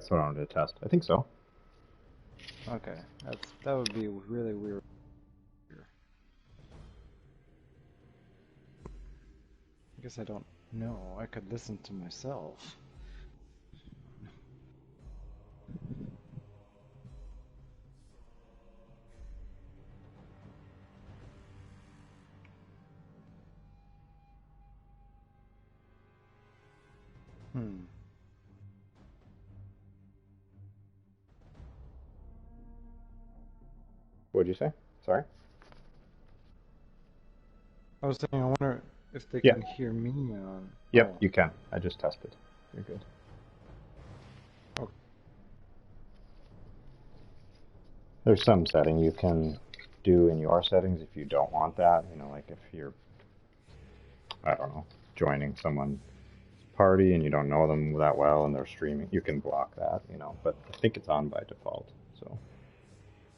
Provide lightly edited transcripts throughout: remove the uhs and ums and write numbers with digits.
That's what I wanted to test. I think so. Okay, that would be really weird. I guess I don't know. I could listen to myself. Hmm. What'd you say? Sorry? I was saying, I wonder if they Yeah. can hear me on. Yep, Oh. you can. I just tested. You're good. Oh. There's some setting you can do in your settings if you don't want that. Like if you're, I don't know, joining someone's party and you don't know them that well and they're streaming, you can block that. But I think it's on by default. So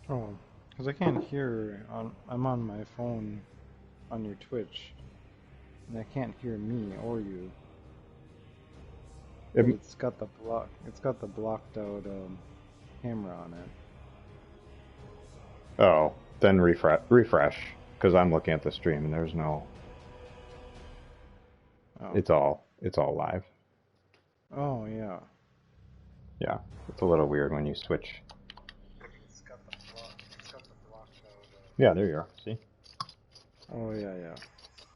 Oh. Because I can't hear on. I'm on my phone on your Twitch, and I can't hear me or you. it, But it's got the block. It's got the blocked out camera on it. oh, then refresh because I'm looking at the stream and there's no. Oh. It's all live. Oh yeah. Yeah, it's a little weird when you switch. It's got the block. It's got the blocked out. Yeah, there you are. See? Oh yeah, yeah.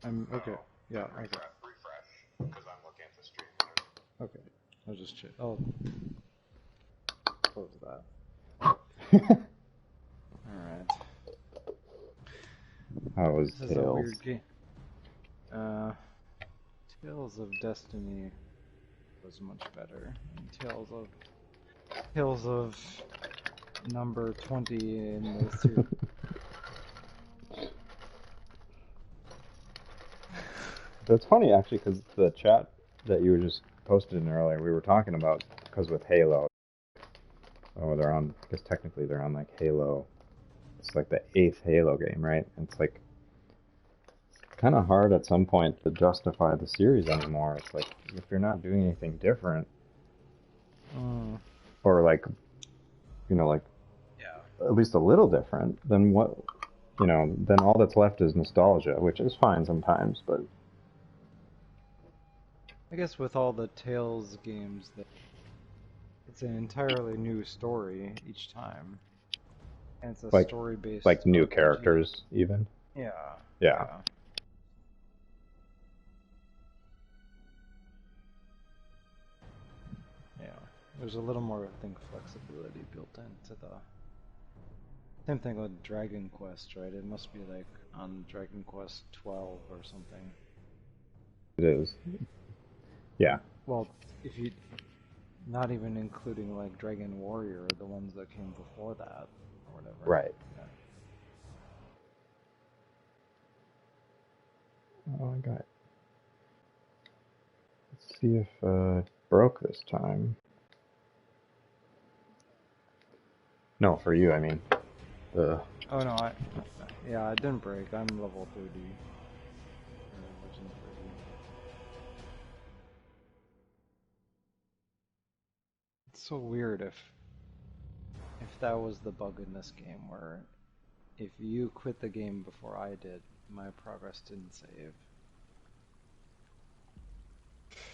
I'm okay. Yeah. Okay. Refresh because I'm looking at the stream. Okay. I'll just check. I'll close that. All right. How was This is a Tails? weird game. Uh, Tales of Destiny was much better. And Tales of number 20 in the series. That's funny actually, because the chat that you were just posted in earlier, we were talking about because with Halo, they're on. I guess technically they're on like Halo. It's like the eighth Halo game, right? And it's like kind of hard at some point to justify the series anymore. It's like if you're not doing anything different, Mm, or like yeah. at least a little different, then what? Then all that's left is nostalgia, which is fine sometimes, but I guess with all the Tales games, it's an entirely new story each time, and it's a like story-based like new RPG. characters even. Yeah, Yeah. yeah, yeah. There's a little more, I think, flexibility built into the. Same thing with Dragon Quest, right? It must be like on Dragon Quest 12 or something. It is. Yeah. Well, if you not even including like Dragon Warrior, the ones that came before that, or whatever. Right. Yeah. Oh, I got it. Let's see if it broke this time. No, for you, I mean. The Oh no, yeah, it didn't break. I'm level 30. Or Legend 30. It's so weird if that was the bug in this game where if you quit the game before I did, my progress didn't save.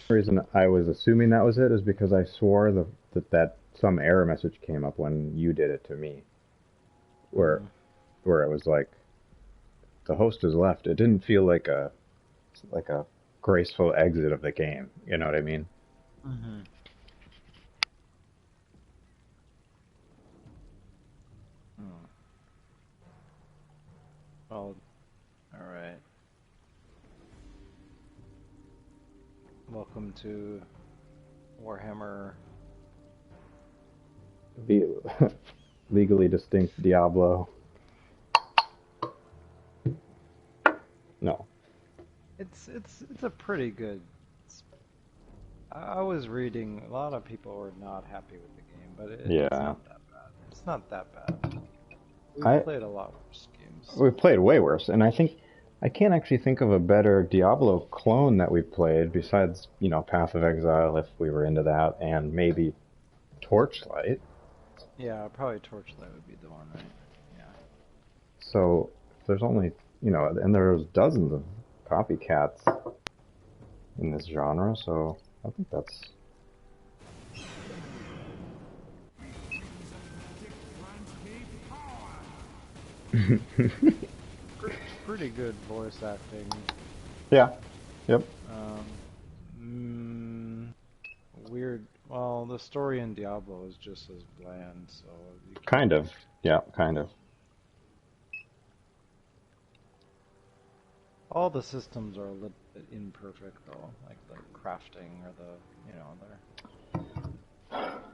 reason I was assuming that was it is because I swore that some error message came up when you did it to me, where Mm. where it was like the host has left. It didn't feel like a graceful exit of the game. You know what I mean? Mm-hmm. Mm. Well, all right. Welcome to Warhammer. The legally distinct Diablo. No. It's a pretty good. I was reading a lot of people were not happy with the game, but it's Yeah. not that bad. It's not that bad. We've I played a lot worse games. We've played way worse, and I can't actually think of a better Diablo clone that we've played besides Path of Exile if we were into that, and maybe Torchlight. Yeah, probably Torchlight would be the one, right? Yeah. So if there's only, and there's dozens of copycats in this genre, so I think that's Pretty good voice acting. yeah, yep, Weird. Well, the story in Diablo is just as bland, so you can't. kind of, yeah, kind of. All the systems are a little bit imperfect, though, like the crafting or they're.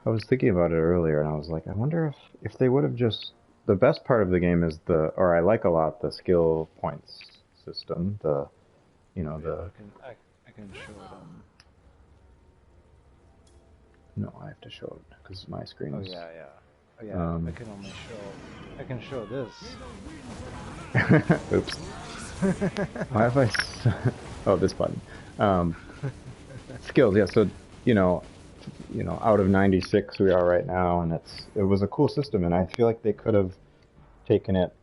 I was thinking about it earlier, and I was like, I wonder if they would have just. The best part of the game is or I like a lot the skill points system. Yeah, I can show them. No, I have to show it because my screen Oh is. yeah, yeah. Oh yeah. I can show this. Oops. Why have I? Oh, this button. Um, Skills, yeah. So you know, out of 96 we are right now, and it was a cool system, and I feel like they could have taken it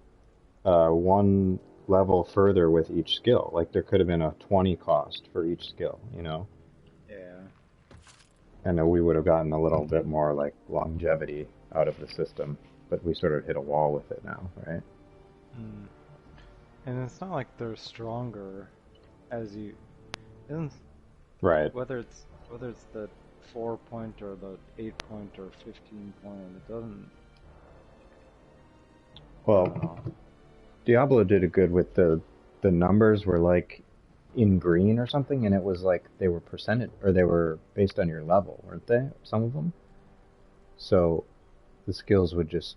one level further with each skill. Like there could have been a 20 cost for each skill, Yeah. and then we would have gotten a little bit more like longevity out of the system. But we sort of hit a wall with it now, right? Mm. And it's not like they're stronger as you. Isn't Right. whether it's the 4 point or the 8 point or 15 point, it doesn't. I don't Well, know. Diablo did it good with the numbers were like in green or something, and it was like they were percentage or they were based on your level, weren't they? Some of them. So the skills would just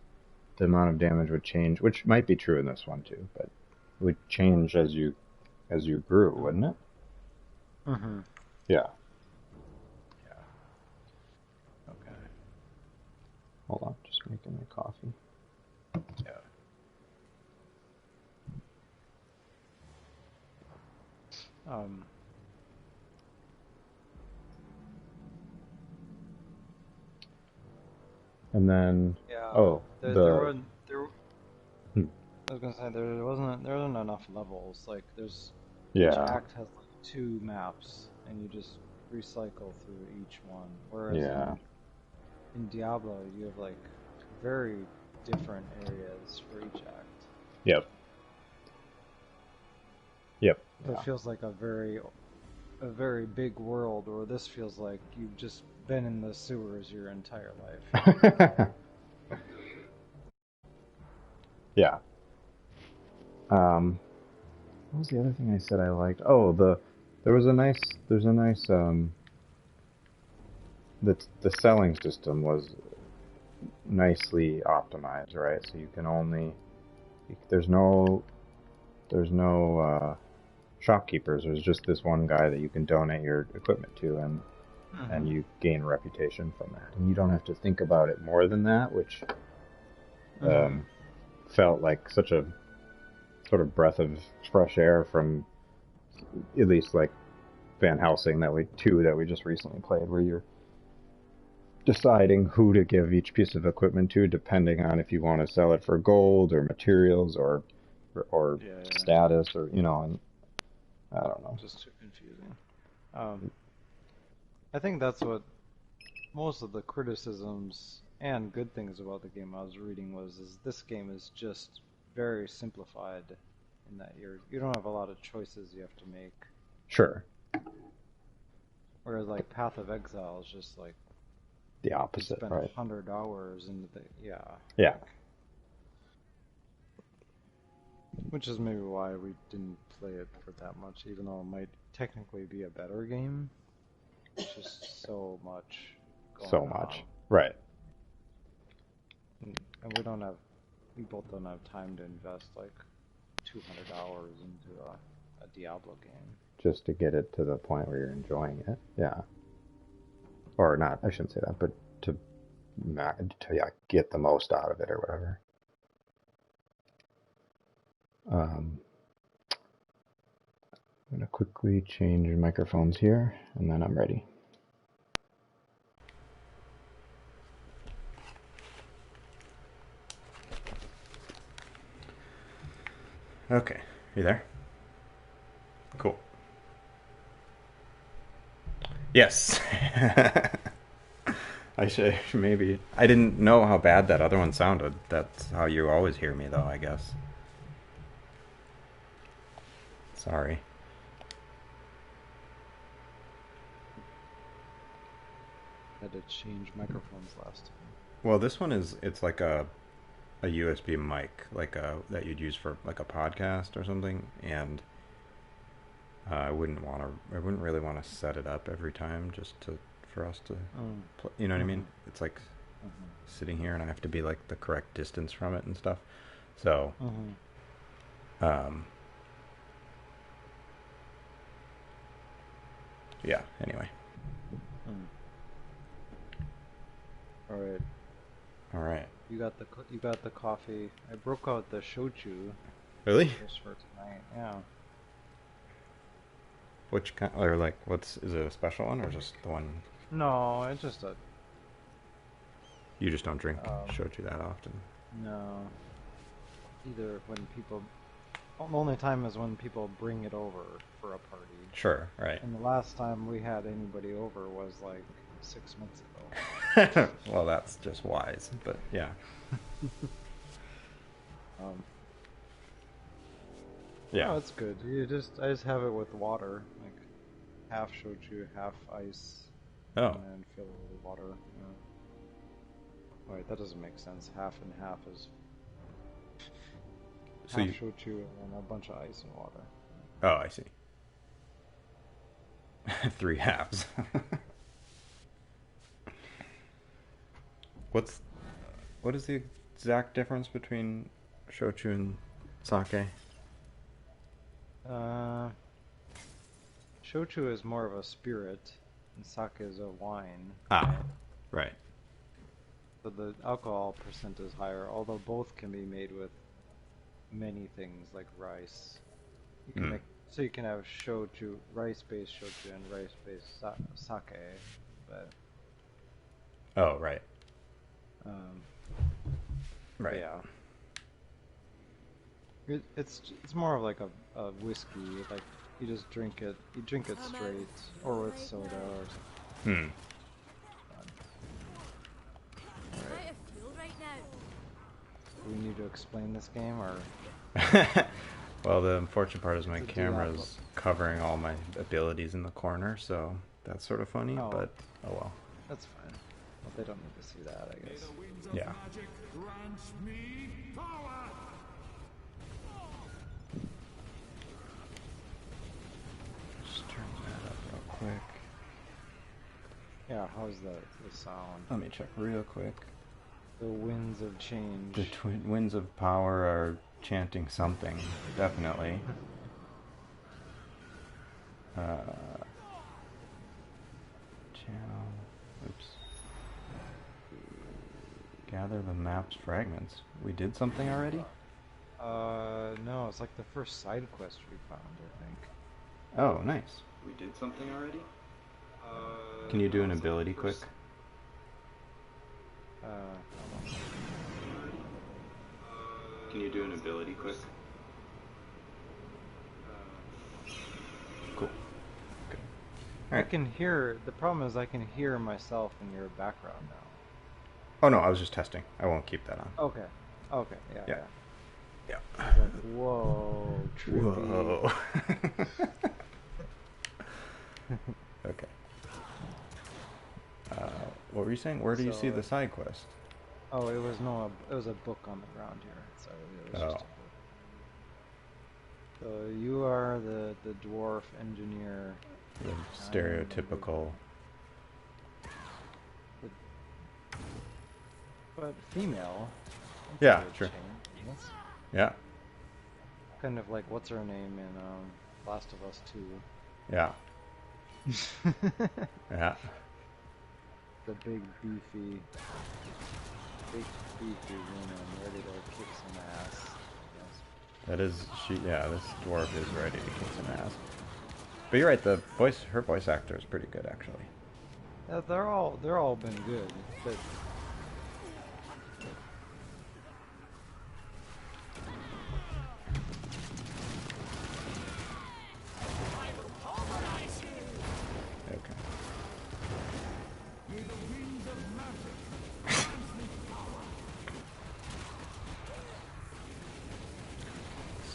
the amount of damage would change, which might be true in this one too, but it would change as you grew, wouldn't it? Mm-hmm. Yeah. Yeah. Okay. Hold on, just making my coffee. Yeah. Um. And then Yeah. oh There the were there. hmm, I was gonna say there wasn't enough levels. Like there's each yeah, act has like 2 maps, and you just recycle through each one. Whereas yeah, in Diablo you have like very different areas for each act. yep, yep, So it feels like a very big world, or this feels like you've just been in the sewers your entire life. yeah. Yeah. What was the other thing I said I liked? Oh, there was a nice there's a nice the selling system was nicely optimized, right? So you can only there's no there's no shopkeepers. There's just this one guy that you can donate your equipment to, and Mm-hmm. you gain reputation from that. And you don't have to think about it more than that, which Mm-hmm. felt like such a sort of breath of fresh air from at least like Van Helsing that we just recently played, where you're deciding who to give each piece of equipment to, depending on if you want to sell it for gold or materials or Yeah, yeah. status or and I don't know. Just too confusing. Um, I think that's what most of the criticisms and good things about the game I was reading is this game is just very simplified in that you don't have a lot of choices you have to make. Sure, Whereas like Path of Exile is just like the you opposite, spend right? 100 hours into the Yeah, like which is maybe why we didn't play it for that much, even though it might technically be a better game. It's just so much so going much, on, right? and we both don't have time to invest like 200 hours into a Diablo game. Just to get it to the point where you're enjoying it, yeah, or not. I shouldn't say that, but to yeah, get the most out of it or whatever. Um, I'm gonna quickly change microphones here, and then I'm ready. Okay. You there? Cool. Yes. I should maybe. I didn't know how bad that other one sounded. That's how you always hear me, though, I guess. Sorry. Had to change microphones last time. Well, this one is. It's like a USB mic, like that you'd use for like a podcast or something, and I wouldn't want to. I wouldn't really want to set it up every time just to for us to. You know what I mean? It's like sitting here, and I have to be like the correct distance from it and stuff. So, yeah. Anyway. All right. All right. You got the coffee. I broke out the shochu. Really? Just for tonight. Yeah. Which kind? Or like, is it a special one or just the one? No, it's just a. You just don't drink shochu that often. No. Either when people. The only time is when people bring it over for a party. Sure. Right. And the last time we had anybody over was like 6 months ago. Well, that's just wise, but yeah. Yeah. No, it's good. I just have it with water, like half shochu, half ice, Oh. and then fill it with water. Yeah. Wait, that doesn't make sense. Half and half is So half shochu and a bunch of ice and water. Oh, I see. 3 halves. What is the exact difference between shochu and sake? Shochu is more of a spirit, and sake is a wine. Ah, right. So the alcohol percent is higher, although both can be made with many things like rice. You can you can have shochu, rice-based shochu, and rice-based sake, but. Oh, right. Right. Yeah. It's more of like a whiskey. Like you just drink it. You drink it straight, or with soda or something. Right. Do we need to explain this game, or? Well, the unfortunate part is my camera's covering all my abilities in the corner, so that's sort of funny. Oh. But oh well. That's fine. Well, they don't need to see that, I guess. Yeah. Just turn that up real quick. Yeah, how's the sound? Let me check real quick. The winds of change. The winds of power are chanting something, definitely. Channel. Oops. Gather the map's fragments. We did something already? No, it's like the first side quest we found, I think. Oh, nice. We did something already? Can you do an ability quick? Hold on. Can you do an ability quick? Cool. Good. I can hear. The problem is I can hear myself in your background now. Oh no, I was just testing. I won't keep that on. Okay. Okay. Yeah. Yeah. I was like, whoa, trippy. Whoa. Okay. What were you saying? Where do you see the side quest? Oh, it was a book on the ground here. So it was just a book. So you are the dwarf engineer. The stereotypical. But female. Yeah, true. Yeah. Kind of like what's her name in Last of Us 2. Yeah. Yeah. The big beefy woman ready to kick some ass. That is this dwarf is ready to kick some ass. But you're right, her voice actor is pretty good actually. Yeah, they're all been good, but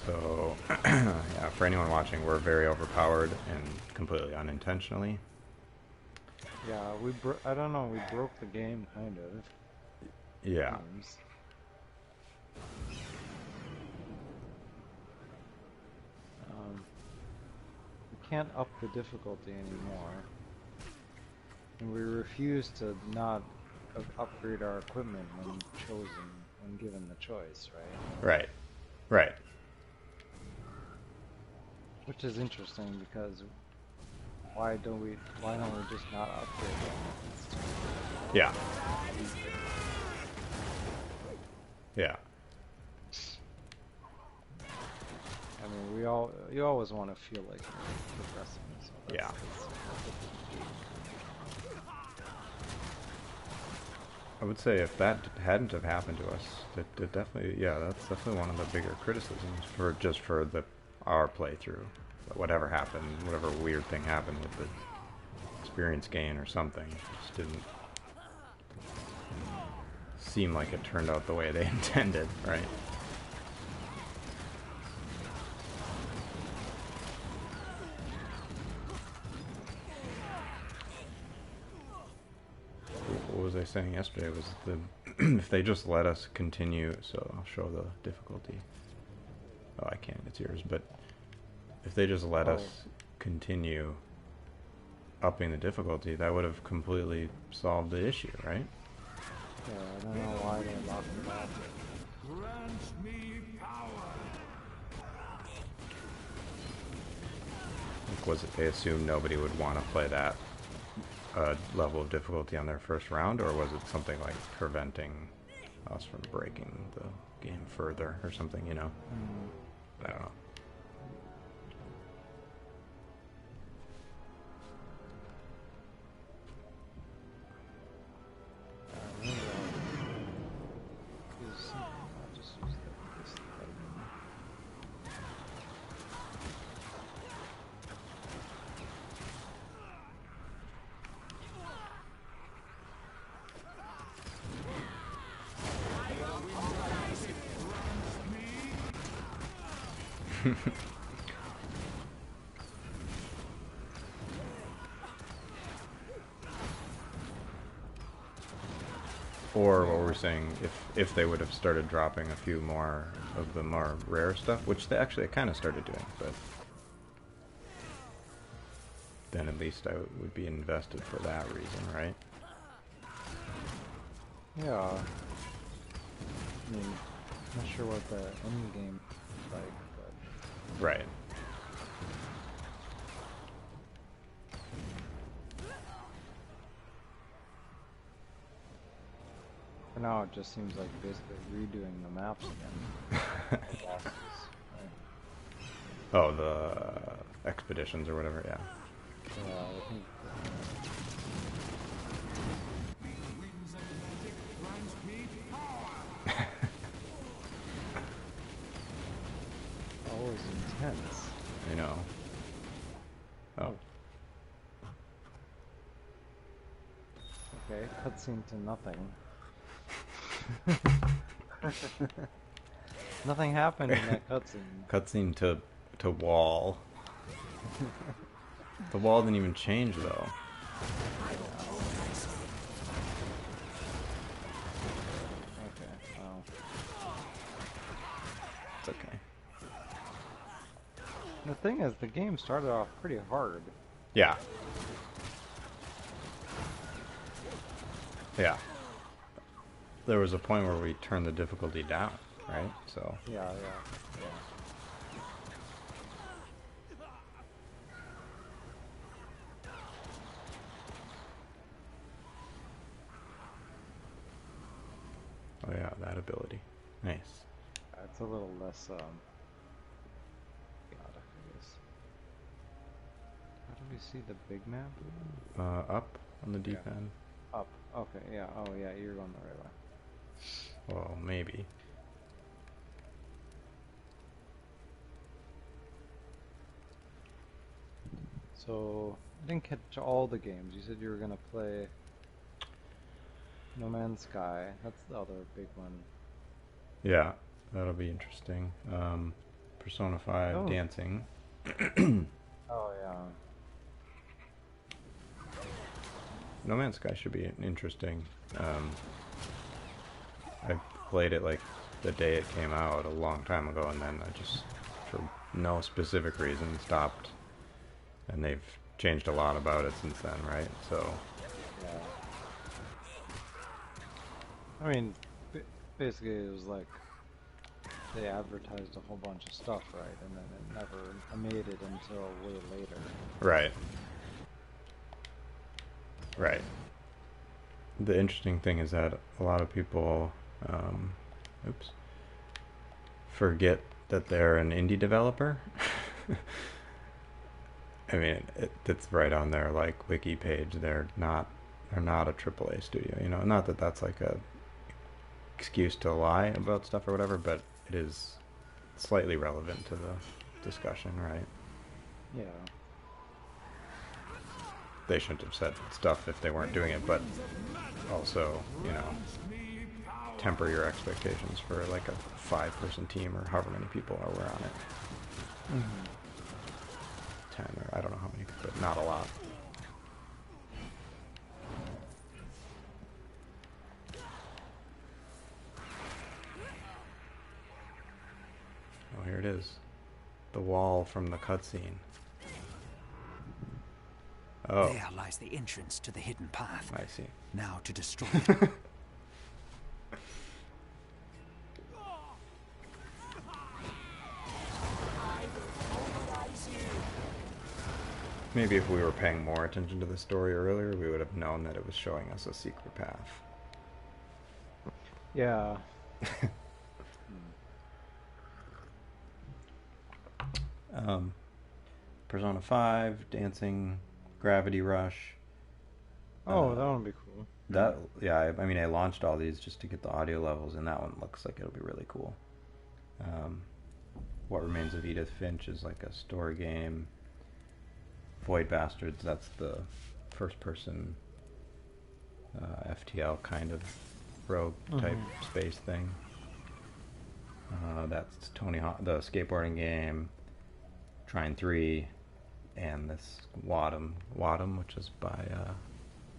So, yeah, for anyone watching, we're very overpowered and completely unintentionally. Yeah, I don't know, we broke the game, kind of. Yeah. Seems. We can't up the difficulty anymore. And we refuse to not upgrade our equipment when given the choice, right? Right. Right. Which is interesting because why don't we just not upgrade them? Yeah. Yeah. I mean, you always want to feel like you're progressing. So Yeah. I would say if that hadn't have happened to us, that definitely, yeah, that's definitely one of the bigger criticisms for our playthrough. Whatever happened, whatever weird thing happened with the experience gain or something, just didn't seem like it turned out the way they intended, right? What was I saying yesterday was the if they just let us continue, so I'll show the difficulty. Oh, I can't, it's yours, but if they just let us continue upping the difficulty, that would have completely solved the issue, right? Yeah, I don't know why they locked it off. Grant me power. Like, was it they assumed nobody would want to play that level of difficulty on their first round, or was it something like preventing us from breaking the game further or something, you know? I don't know. Or what we're saying, if they would have started dropping a few more of the more rare stuff, which they actually kind of started doing, but then at least I would be invested for that reason, right? Yeah. I mean, not sure what the end game is like, but... Right. For now, it just seems like basically redoing the maps again. The bosses, right? Oh, the expeditions or whatever, yeah. Yeah, I think... Winds of magic grant me power. always intense. I know. Oh. Okay, cutscene to nothing. Nothing happened in that cutscene. Cutscene to wall. The wall didn't even change though. Okay, well. It's okay. The thing is, the game started off pretty hard. Yeah. Yeah. There was a point where we turned the difficulty down, right? So. Yeah. Oh yeah, that ability. Nice. It's a little less, chaotic, I guess. How do we see the big map? Up on the D-pad. Up. Okay, yeah. Oh, yeah, you're going the right way. Well, maybe. So, I didn't catch all the games. You said you were going to play No Man's Sky. That's the other big one. Yeah, that'll be interesting. Persona 5 Oh. dancing. Oh yeah. No Man's Sky should be interesting. I played it like the day it came out a long time ago, and then I just, for no specific reason, stopped. And they've changed a lot about it since then, right? So, Yeah. I mean, basically it was like they advertised a whole bunch of stuff, right? And then it never made it until way later. right. Right. The interesting thing is that a lot of people, forget that they're an indie developer. I mean, it's right on their like wiki page. They're not a AAA studio. You know, not that that's like a excuse to lie about stuff or whatever, but it is slightly relevant to the discussion, right? Yeah. They shouldn't have said stuff if they weren't doing it, but also, you know, temper your expectations for like a 5-person team or however many people were on it. 10 or I don't know how many, but not a lot. Oh, here it is. The wall from the cutscene. Oh, There lies the entrance to the hidden path. I see. Now to destroy it. Maybe if we were paying more attention to the story earlier, we would have known that it was showing us a secret path. Yeah. Persona 5, dancing, Gravity Rush. Oh, that would be cool. That, yeah, I mean, I launched all these just to get the audio levels, and that one looks like it'll be really cool. What Remains of Edith Finch is like a story game. Void Bastards, that's the first-person FTL kind of rogue type space thing. That's Tony Hawk, the skateboarding game. Trine 3, and this Wadham, which is by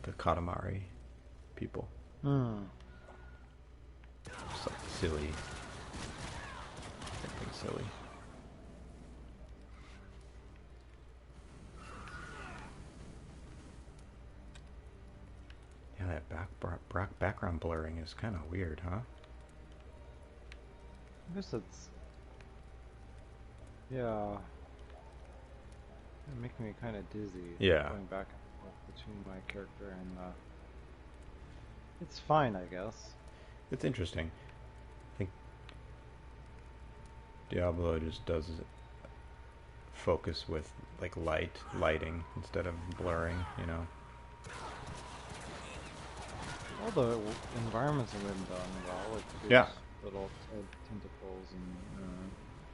the Katamari people. Just like silly. Something silly. Yeah, that background blurring is kind of weird, huh? I guess it's... Yeah. It's making me kind of dizzy. Yeah. Going back and forth between my character and... It's fine, I guess. It's interesting. I think Diablo just does focus with like lighting instead of blurring, you know. All the environments have been done well, like these Yeah. little tentacles and...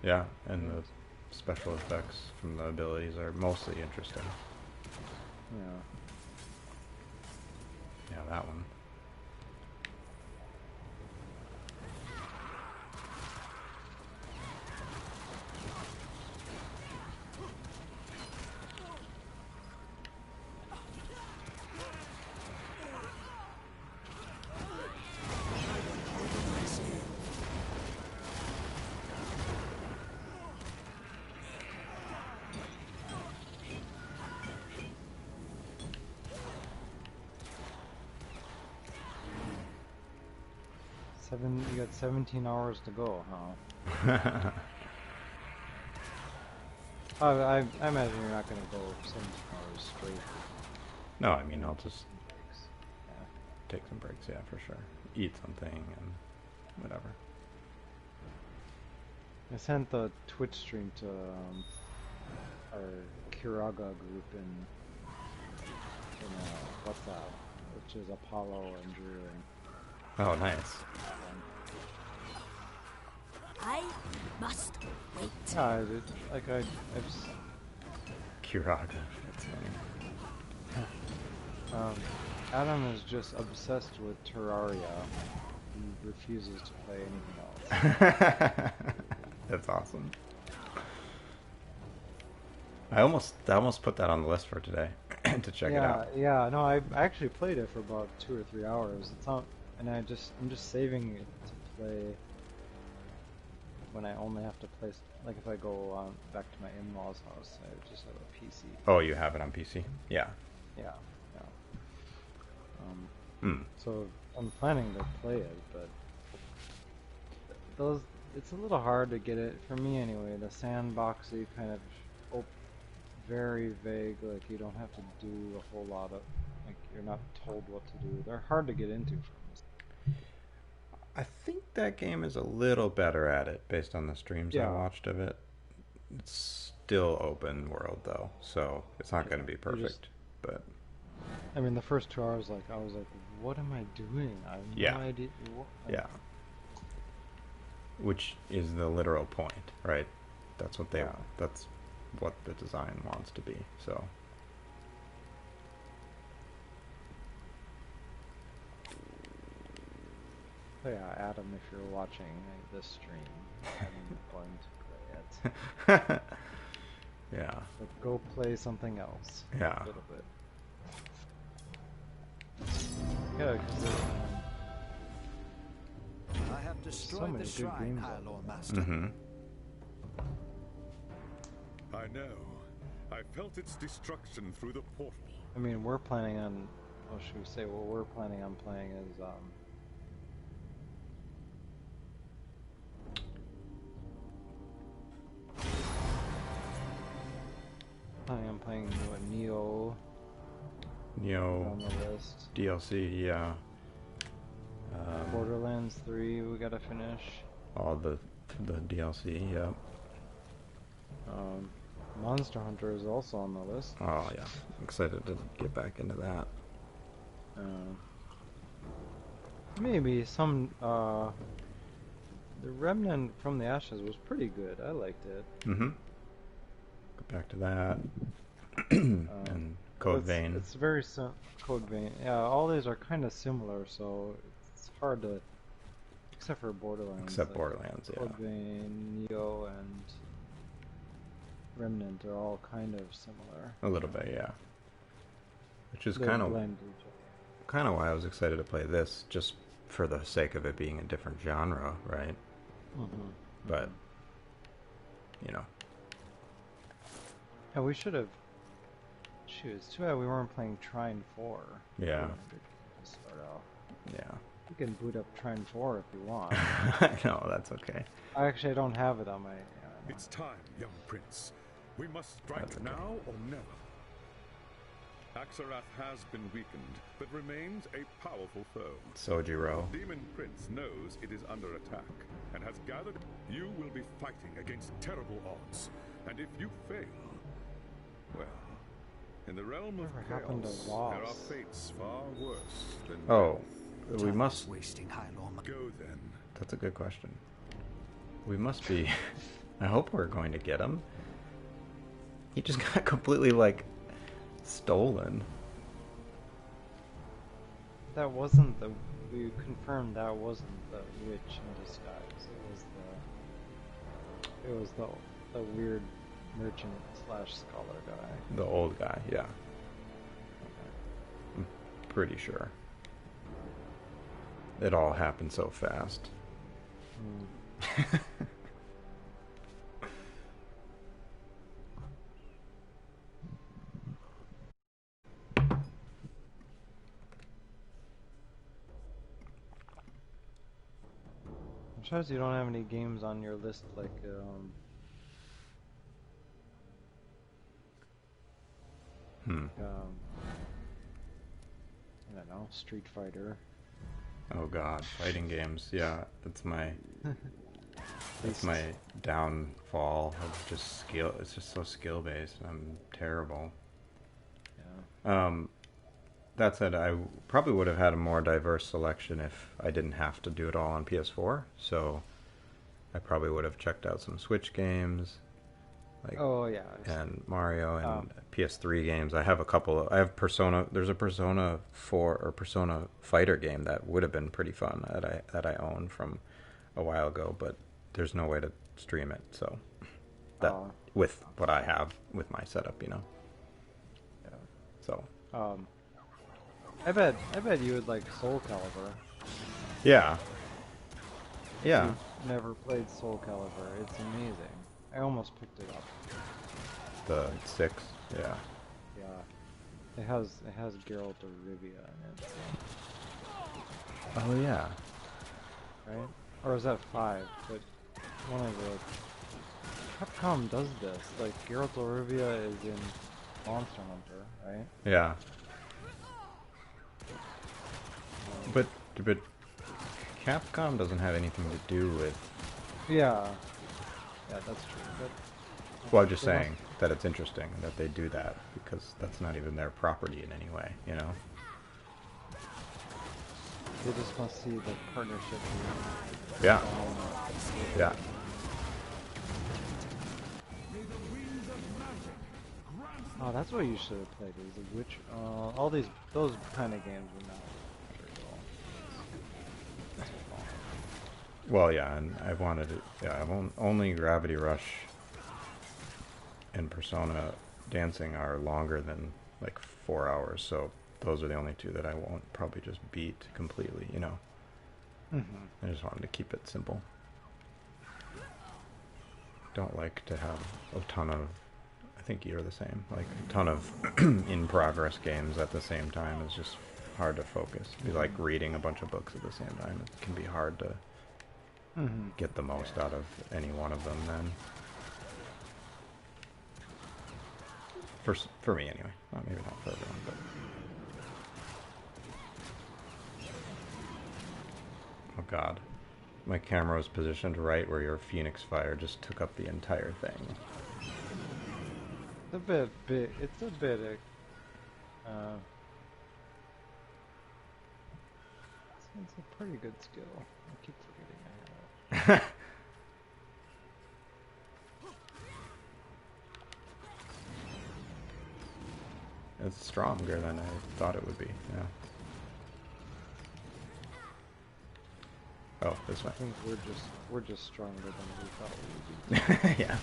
Yeah, and the special effects from the abilities are mostly interesting. yeah. Yeah, that one. You got 17 hours to go, huh? I imagine you're not going to go 17 hours straight. No, I mean, I'll just Breaks. Yeah. take some breaks, yeah, for sure. Eat something and whatever. I sent the Twitch stream to our Kiraga group in WhatsApp, which is Apollo and Drew and Oh, nice. I must wait. yeah, I've Kiraga. That's funny. Adam is just obsessed with Terraria. He refuses to play anything else. That's awesome. I almost put that on the list for today to check it out. Yeah. No, I actually played it for about 2 or 3 hours. It's on, and I'm just saving it to play when I only have to play. Like if I go back to my in-laws' house, I just have a PC. Oh, you have it on PC? Yeah. Yeah. Hmm. So I'm planning to play it, but it's a little hard to get it for me anyway. The sandboxy kind of very vague. Like you don't have to do a whole lot of, like you're not told what to do. They're hard to get into for me. I think that game is a little better at it based on the streams I watched of it. It's still open world though, so it's not going to be perfect. But I mean, the first 2 hours, I was like, what am I doing? I have no idea. Yeah. Which is the literal point, right? That's what they want. That's what the design wants to be. So. Oh yeah, Adam, if you're watching this stream, I'm going to play it. Yeah. But go play something else. Yeah. A little bit. Yeah, because I have destroyed the shrine, High Lord Master. Mm-hmm. I know. I felt its destruction through the portal. I mean, we're planning on. What should we say? What we're planning on playing is I'm playing what, Neo on the list. DLC, yeah. Borderlands 3 we gotta finish. All the DLC, yeah. Monster Hunter is also on the list. Oh yeah, excited to get back into that. Maybe some the Remnant from the Ashes was pretty good. I liked it. Mm-hmm. Go back to that. And Code Vein. It's very Code Vein. Yeah, all these are kind of similar, so it's hard to, except for Borderlands. Except Borderlands, yeah. Code Vein, Neo, and Remnant are all kind of similar. A little bit, yeah. Which is They kind blend each other. of why I was excited to play this, just for the sake of it being a different genre, right? Mm-hmm. But you know. Yeah, we should have. Shoot, it's too bad we weren't playing Trine 4. Yeah. To start off. Yeah. You can boot up Trine 4 if you want. No, that's okay. Actually, I don't have it on my. It's time, young prince. We must strike That's okay. now or never. Axarath has been weakened, but remains a powerful foe. Sojiro. Demon Prince knows it is under attack, and has gathered. You will be fighting against terrible odds, and if you fail, well, in the realm of Whatever happened to chaos, Voss? there are fates far worse than Oh, death. we must. Wasting High Lord Master. Go then. That's a good question. We must be. I hope we're going to get him. He just got completely stolen. That wasn't the. We confirmed that wasn't the witch in disguise. It was the weird merchant / scholar guy. The old guy, yeah. I'm pretty sure. It all happened so fast. I'm surprised you don't have any games on your list like I don't know, Street Fighter. Oh god, fighting games. Yeah, that's my downfall of just skill. It's just so skill based. I'm terrible. Yeah. That said, I probably would have had a more diverse selection if I didn't have to do it all on PS4. So I probably would have checked out some Switch games, Oh yeah. and Mario, and PS3 games. I have a couple. I have Persona. There's a Persona 4 or Persona Fighter game that would have been pretty fun that I own from a while ago, but there's no way to stream it. So that with what I have with my setup, you know. Yeah. So. I bet you would like Soul Calibur. Yeah. Yeah. You've never played Soul Calibur. It's amazing. I almost picked it up. The 6. Yeah. Yeah. It has Geralt of Rivia in it. So. Oh yeah. Right? Or is that 5? But one of the Capcom does this. Like Geralt of Rivia is in Monster Hunter, right? Yeah. But Capcom doesn't have anything to do with. Yeah. Yeah, that's true. But Well, I'm just saying that it's interesting that they do that because that's not even their property in any way, you know. they just must see the partnership. Yeah. Yeah. Oh, that's what you should have played. Is the Witch. All those kind of games are not very well. Well, yeah, and I wanted it. Yeah, only Gravity Rush and Persona Dancing are longer than like 4 hours, so those are the only two that I won't probably just beat completely, you know. I just wanted to keep it simple. Don't like to have a ton of, I think you're the same, like a ton of in-progress games at the same time is just hard to focus. It'd be like reading a bunch of books at the same time. It can be hard to get the most out of any one of them then. For me anyway. Well, maybe not for everyone, but... Oh god. My camera was positioned right where your Phoenix Fire just took up the entire thing. It's a bit. It's a bit. It's a pretty good skill. I keep forgetting I have it. It's stronger than I thought it would be, yeah. Oh, this way. I think we're just stronger than we thought we would be. Yeah.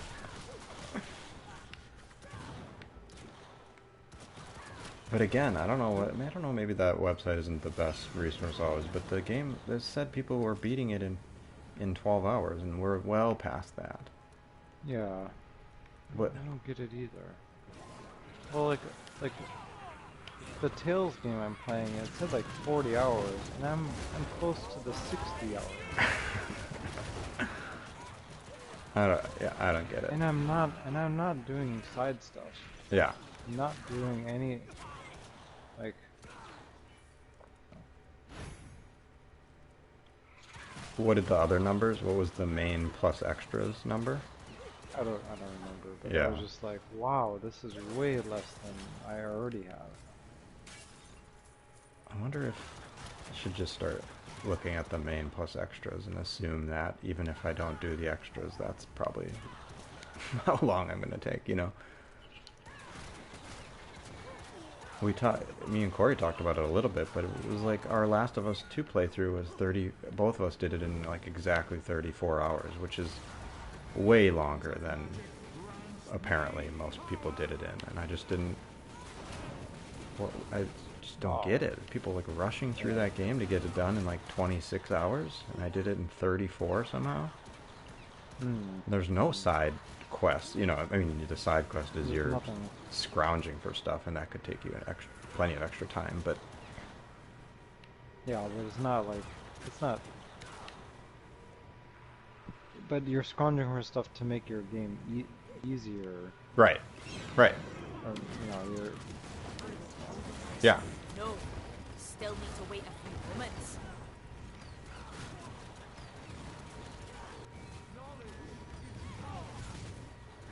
But again, I don't know, maybe that website isn't the best resource always, but the game, they said people were beating it in 12 hours, and we're well past that. Yeah. What? I don't get it either. Well, like the Tales game I'm playing, it said like 40 hours, and I'm close to the 60 hours. I don't get it. And I'm not doing side stuff. Yeah. I'm not doing any, like... What did the other numbers? What was the main plus extras number? I don't remember, but Yeah. I was just like, wow, this is way less than I already have. I wonder if I should just start looking at the main plus extras and assume that even if I don't do the extras, that's probably how long I'm going to take, you know. Me and Corey talked about it a little bit, but it was like our Last of Us 2 playthrough was 30, both of us did it in like exactly 34 hours, which is way longer than apparently most people did it in, and I just didn't, well, I just don't get it. People like rushing through that game to get it done in like 26 hours, and I did it in 34 somehow. There's no side quest, you know. I mean, the side quest is you're scrounging for stuff, and that could take you plenty of extra time, but yeah, but it's not like, it's not, but you're scrounging for stuff to make your game easier. right, Or, you know, you're... yeah. No, still need to wait a few moments.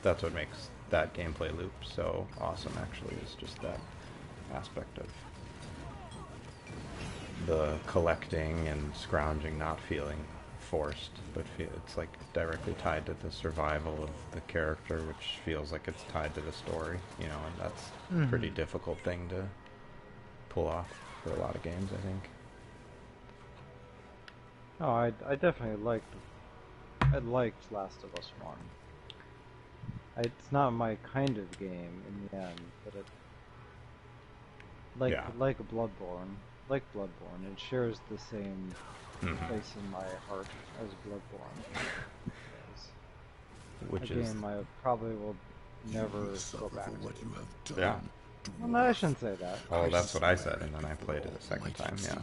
That's what makes that gameplay loop so awesome, actually, is just that aspect of the collecting and scrounging not feeling forced, but it's like directly tied to the survival of the character, which feels like it's tied to the story, you know, and that's a pretty difficult thing to pull off for a lot of games, I think. Oh, I definitely liked Last of Us 1. It's not my kind of game in the end, but it like Bloodborne, it shares the same place in my heart as Bloodborne. Which a is game I probably will never go back what to. you have done. yeah. Well, no, I shouldn't say that. Oh, that's what I said, and then I played it a second time. Yeah.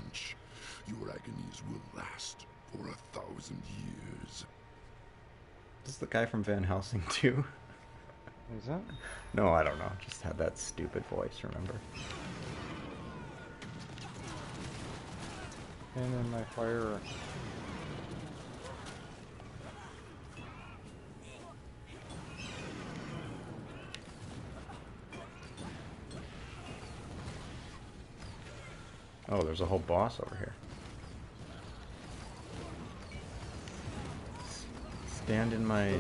Your agonies will last for 1,000 years. This is the guy from Van Helsing too. Is it? No, I don't know. Just had that stupid voice. Remember? And in my fire. Oh, there's a whole boss over here. Stand in my...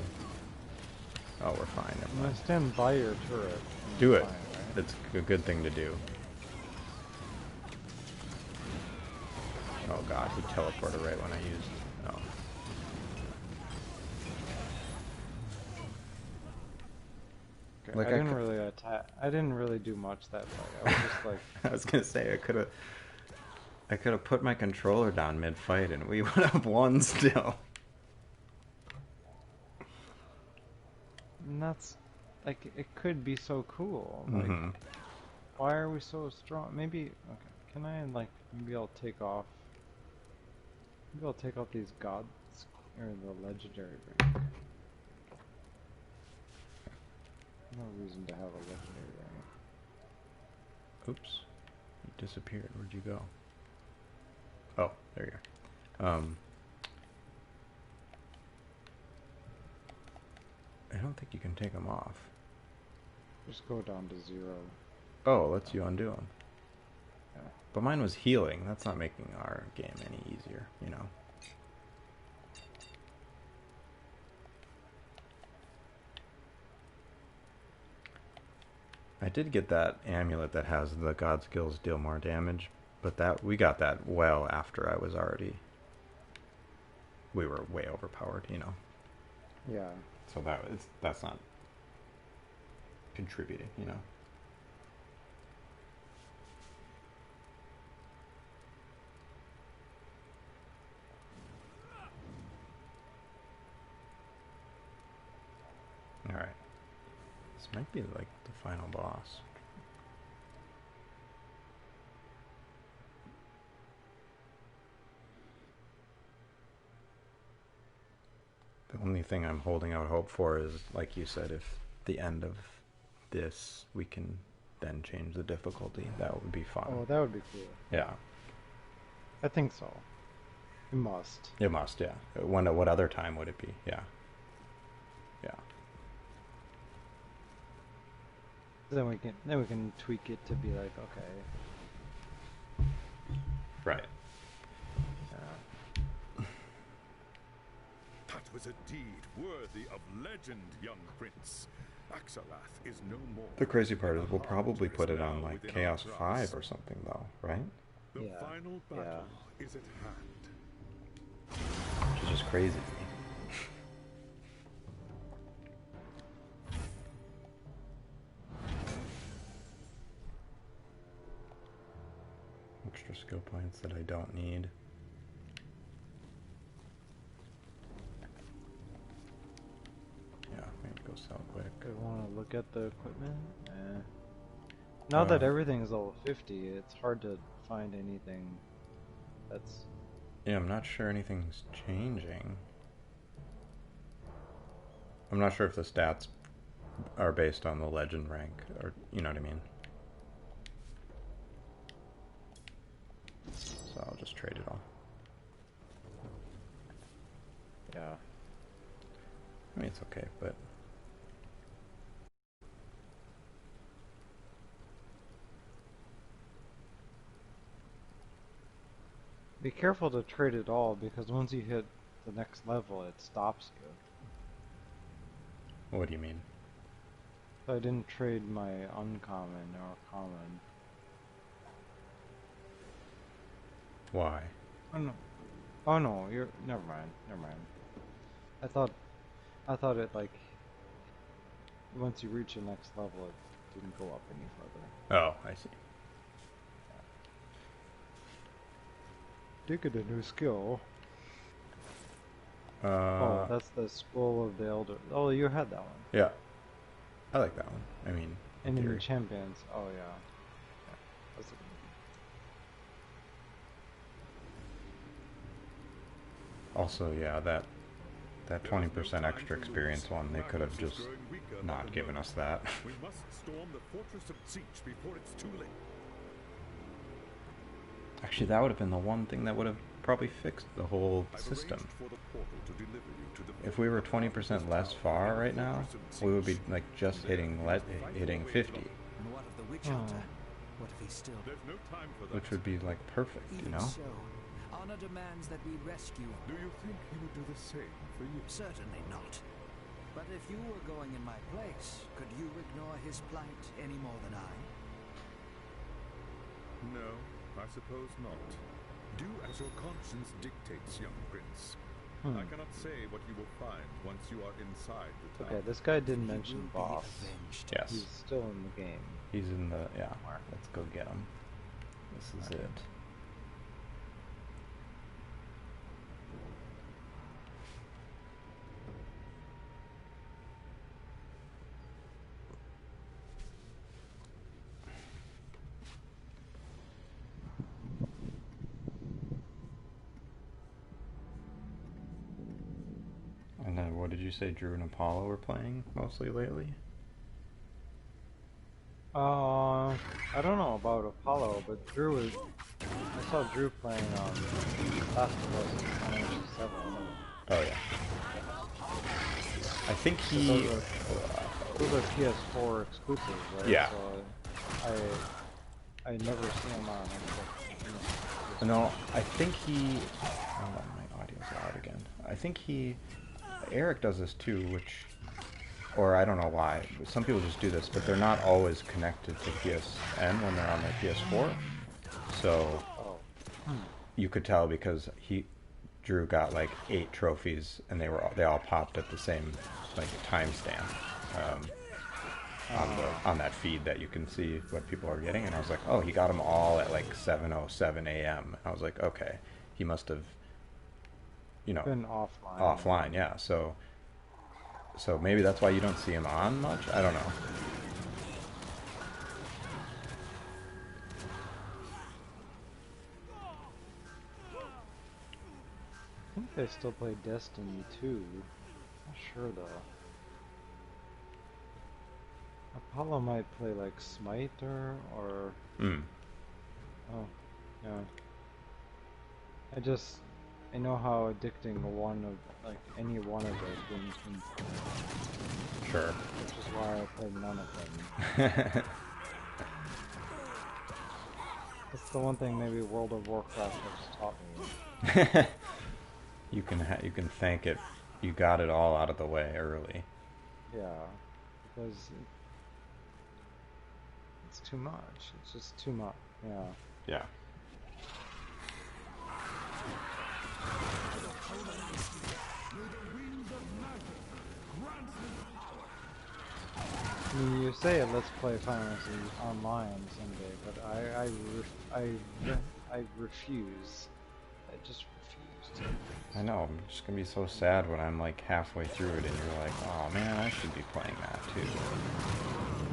Oh, we're fine. Never I'm mind. gonna stand by your turret. Do it. Fine, right? It's a good thing to do. Oh god, he teleported right when I used... Oh. Okay, Like I didn't really attack. I didn't really do much that fight. I was just like, I was gonna say, I could have put my controller down mid-fight and we would have won still. and that's like it could be so cool. Like, why are we so strong? Maybe okay. Can I like maybe I'll take off. Maybe I'll take off these gods or the legendary rank. No reason to have a legendary rank. Oops. You disappeared. Where'd you go? Oh, there you are. I don't think you can take them off. Just go down to 0. Oh, it lets you undo them. Yeah. But mine was healing. That's not making our game any easier, you know. I did get that amulet that has the god skills deal more damage, but that we got that well after I was already... We were way overpowered, you know. Yeah. So that's not contributing, you know. Alright. This might be like the final boss. The only thing I'm holding out hope for is, like you said, if the end of this we can then change the difficulty, that would be fun. Oh, that would be cool. Yeah. I think so. It must. It must, yeah. What other time would it be? Yeah. Yeah. Then we can tweak it to be like, okay. Right. That was a deed worthy of legend, young prince. Axelath is no more. The crazy part is we'll probably put it on like Chaos 5 or something though, right? The Yeah. final battle is at hand. Which is just crazy to me. Extra skill points that I don't need. Yeah, maybe go sell quick. I want to look at the equipment. Now that everything's level 50, it's hard to find anything that's... Yeah, I'm not sure anything's changing. I'm not sure if the stats are based on the legend rank, or you know what I mean. So I'll just trade it all. Yeah. I mean, it's okay, but... Be careful to trade it all, because once you hit the next level, it stops you. What do you mean? So I didn't trade my uncommon or common. Why? Oh no. Oh no, you're... Never mind. Never mind. I thought it like... once you reach the next level, it didn't go up any further. Oh, I see. Did get a new skill. Uh, Oh, that's the Scroll of the Elder. Oh, you had that one. yeah. I like that one. I mean, And in theory. the champions. Oh, yeah. That's a good Also, yeah, that 20% extra experience one, they could have just not given us that. We must storm the fortress of Siege before it's too late. Actually, that would have been the one thing that would have probably fixed the whole I've system. arranged for the portal to deliver you to the If we were 20% less far right now, we would be like just hitting 50, And what of the witch hunter? What if he's still... There's no time for that. which would be like perfect, you Even know? so, honor demands that we rescue... Do you think he would do the same for you? Certainly not. But if you were going in my place, could you ignore his plight any more than I? No, I suppose not. Do as your conscience dictates, young prince. I cannot say what you will find once you are inside the town. Okay, this guy didn't He mention will be boss. avenged. Yes. He's still in the game. He's in the, yeah, let's go get him. This is it. And then what did you say Drew and Apollo were playing mostly lately? I don't know about Apollo, but Drew is... I saw Drew playing Last of Us 7. Oh yeah. I think he... Those are PS4 exclusives, right? Yeah. So I never see him on Xbox. No, I think he... Hold on, my audio's loud again. I think he... Eric does this too, which... Or I don't know why. Some people just do this, but they're not always connected to PSN when they're on their PS4. So you could tell because Drew got like 8 trophies, and they all popped at the same like timestamp on that feed that you can see what people are getting. And I was like, oh, he got them all at like 7:07 a.m. I was like, okay, he must have, Been offline. offline, yeah. So maybe that's why you don't see him on much? I don't know. I think they still play Destiny 2. Not sure though. Apollo might play like Smiter or... Oh, yeah. I know how addicting any one of those games can be. Sure. Which is why I played none of them. That's the one thing maybe World of Warcraft has taught me. You can thank it. You got it all out of the way early. Yeah, because it's too much. It's just too much. Yeah. Yeah. I mean, you say let's play Final Fantasy online someday, but I refuse. I just refuse to. I know. I'm just gonna be so sad when I'm like halfway through it, and you're like, "Oh man, I should be playing that too."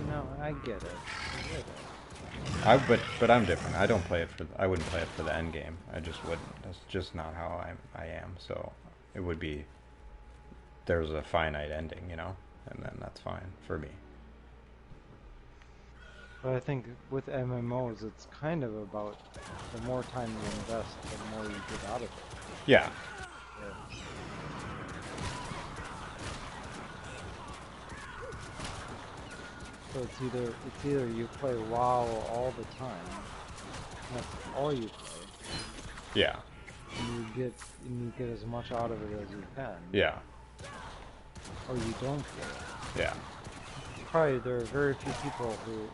No, I get it. I get it. But I'm different. I don't play it I wouldn't play it for the end game. I just wouldn't. That's just not how I am. So it would be. There's a finite ending, and then that's fine for me. But I think with MMOs, it's kind of about the more time you invest, the more you get out of it. Yeah. So it's either you play WoW all the time, and that's all you play, Yeah. and you get as much out of it as you can. Yeah. Or you don't play it. Yeah. Probably there are very few people who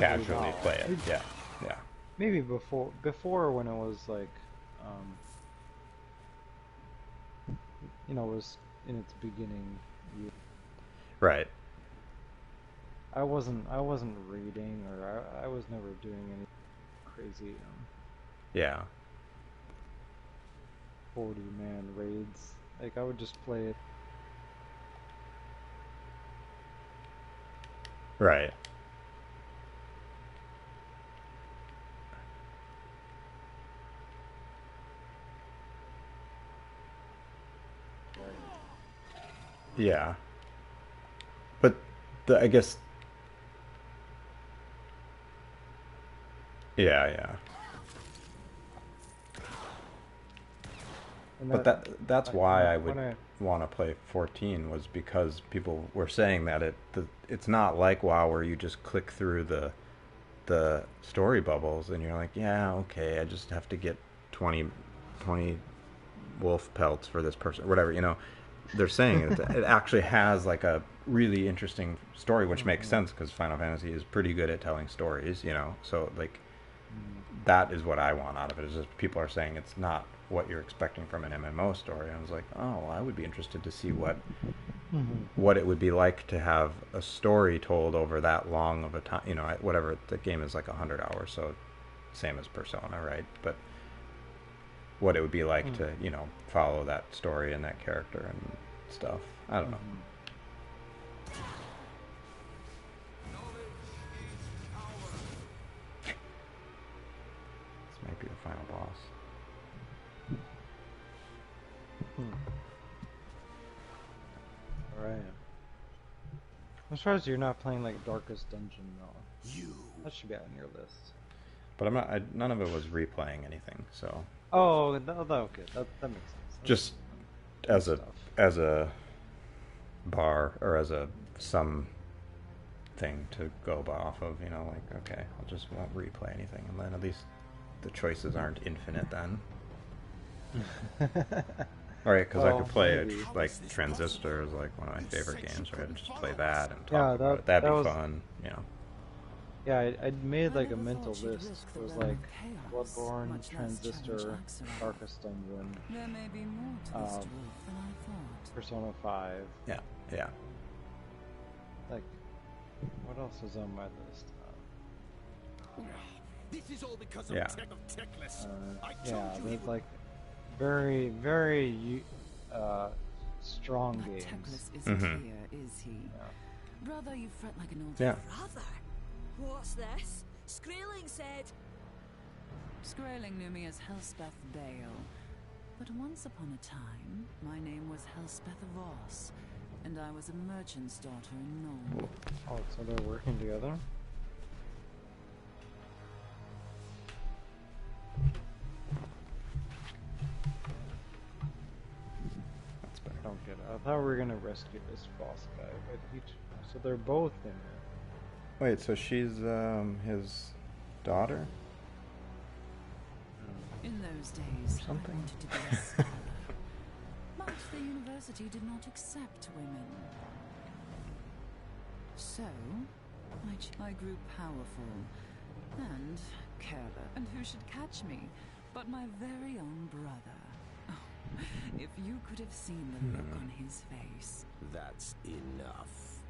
Casually WoW. play it. Yeah. Yeah. Maybe before when it was like, it was in its beginning. Right. I wasn't reading, or I was never doing any crazy Yeah. 40-man raids. Like, I would just play it. Right. Yeah. But I guess. Yeah. And But that's why I would when I want to play 14 was because people were saying that it's not like WoW where you just click through the story bubbles and you're like, yeah, okay, I just have to get 20 wolf pelts for this person, whatever, They're saying it actually has like a really interesting story, which makes sense because Final Fantasy is pretty good at telling stories, So like that is what I want out of it. Is just people are saying it's not what you're expecting from an MMO story. I was like, oh, I would be interested to see what it would be like to have a story told over that long of a time. Whatever, the game is like 100 hours, so same as Persona, right? But what it would be like to follow that story and that character and stuff. I don't know. This might be the final boss. Alright. I'm surprised you're not playing like Darkest Dungeon though. That should be on your list. But I'm not. None of it was replaying anything, so. Oh, okay. That makes sense. Just as a bar or as some thing to go off of, like, okay, I'll just won't replay anything, and then at least the choices aren't infinite then. All right, because I could play it like Transistor is like one of my favorite games, right? I'd just play that and talk about it. That'd be fun, Yeah, I made like a mental list. It was like Bloodborne, Transistor, Darkest Dungeon, Persona 5. Yeah. Like, what else is on my list? This is all because Yeah. Techless. Yeah, there's like very, very strong games. Teclis isn't here, is he? Brother, you fret like an old Yeah. Brother, what's this? Skraeling said. Skraeling knew me as Helspeth Bale. But once upon a time, my name was Helspeth Voss, and I was a merchant's daughter in Nome. Oh, so they're working together? That's better. I don't get it. I thought we were gonna rescue this boss guy, but so they're both in it. Wait, so she's his daughter? In those days, Something. I wanted to be a scholar. But the university did not accept women. So, I grew powerful and careless. And who should catch me but my very own brother? Oh, if you could have seen the look on his face. That's enough.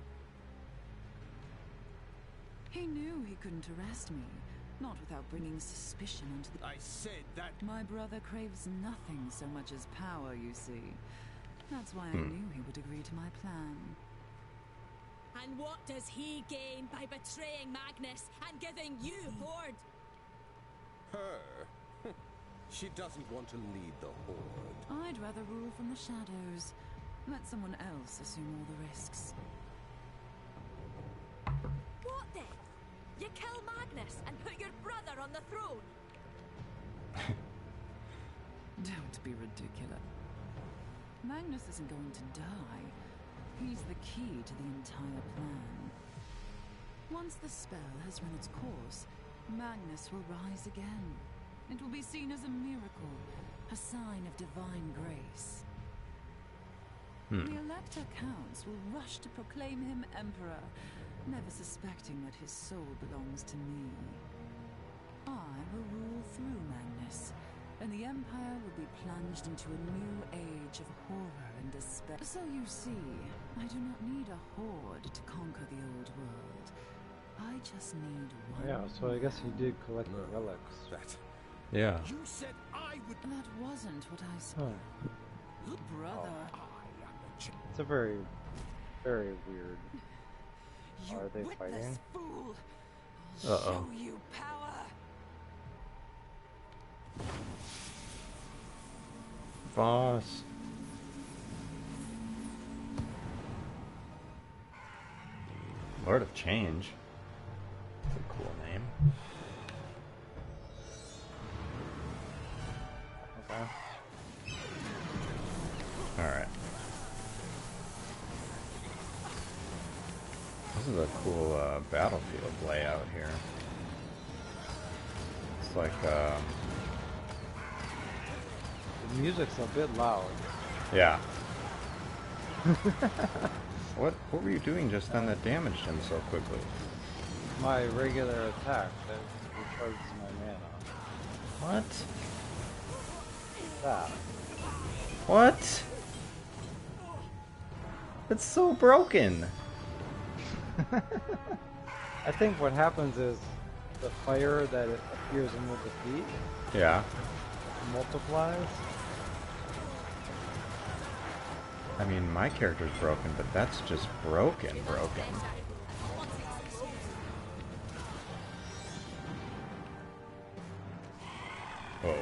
He knew he couldn't arrest me, not without bringing suspicion onto the... I said that... My brother craves nothing so much as power, you see. That's why I knew he would agree to my plan. And what does he gain by betraying Magnus and giving you Horde? Her? She doesn't want to lead the Horde. I'd rather rule from the shadows. Let someone else assume all the risks. What then? You kill Magnus and put your brother on the throne? Don't be ridiculous. Magnus isn't going to die. He's the key to the entire plan. Once the spell has run its course, Magnus will rise again. It will be seen as a miracle, a sign of divine grace. The Elector Counts will rush to proclaim him emperor, never suspecting that his soul belongs to me. I will rule through Magnus, and the Empire will be plunged into a new age of horror and despair. So you see, I do not need a horde to conquer the old world. I just need one. Yeah, so I guess he did collect the relics. That. Yeah. You said I would. That wasn't what I said. Huh. Brother. I am the It's a very, very weird. You Are they witless fighting? fool. I'll Uh-oh. show you power. Boss. Lord of Change. That's a cool name. Okay. Alright. This is a cool battlefield layout here. It's like, The music's a bit loud. yeah. What were you doing just then that damaged him so quickly? My regular attack that recharges my mana. What? That. What? It's so broken. I think what happens is the fire that it appears in the defeat Yeah. multiplies. I mean, my character's broken, but that's just broken. Whoa.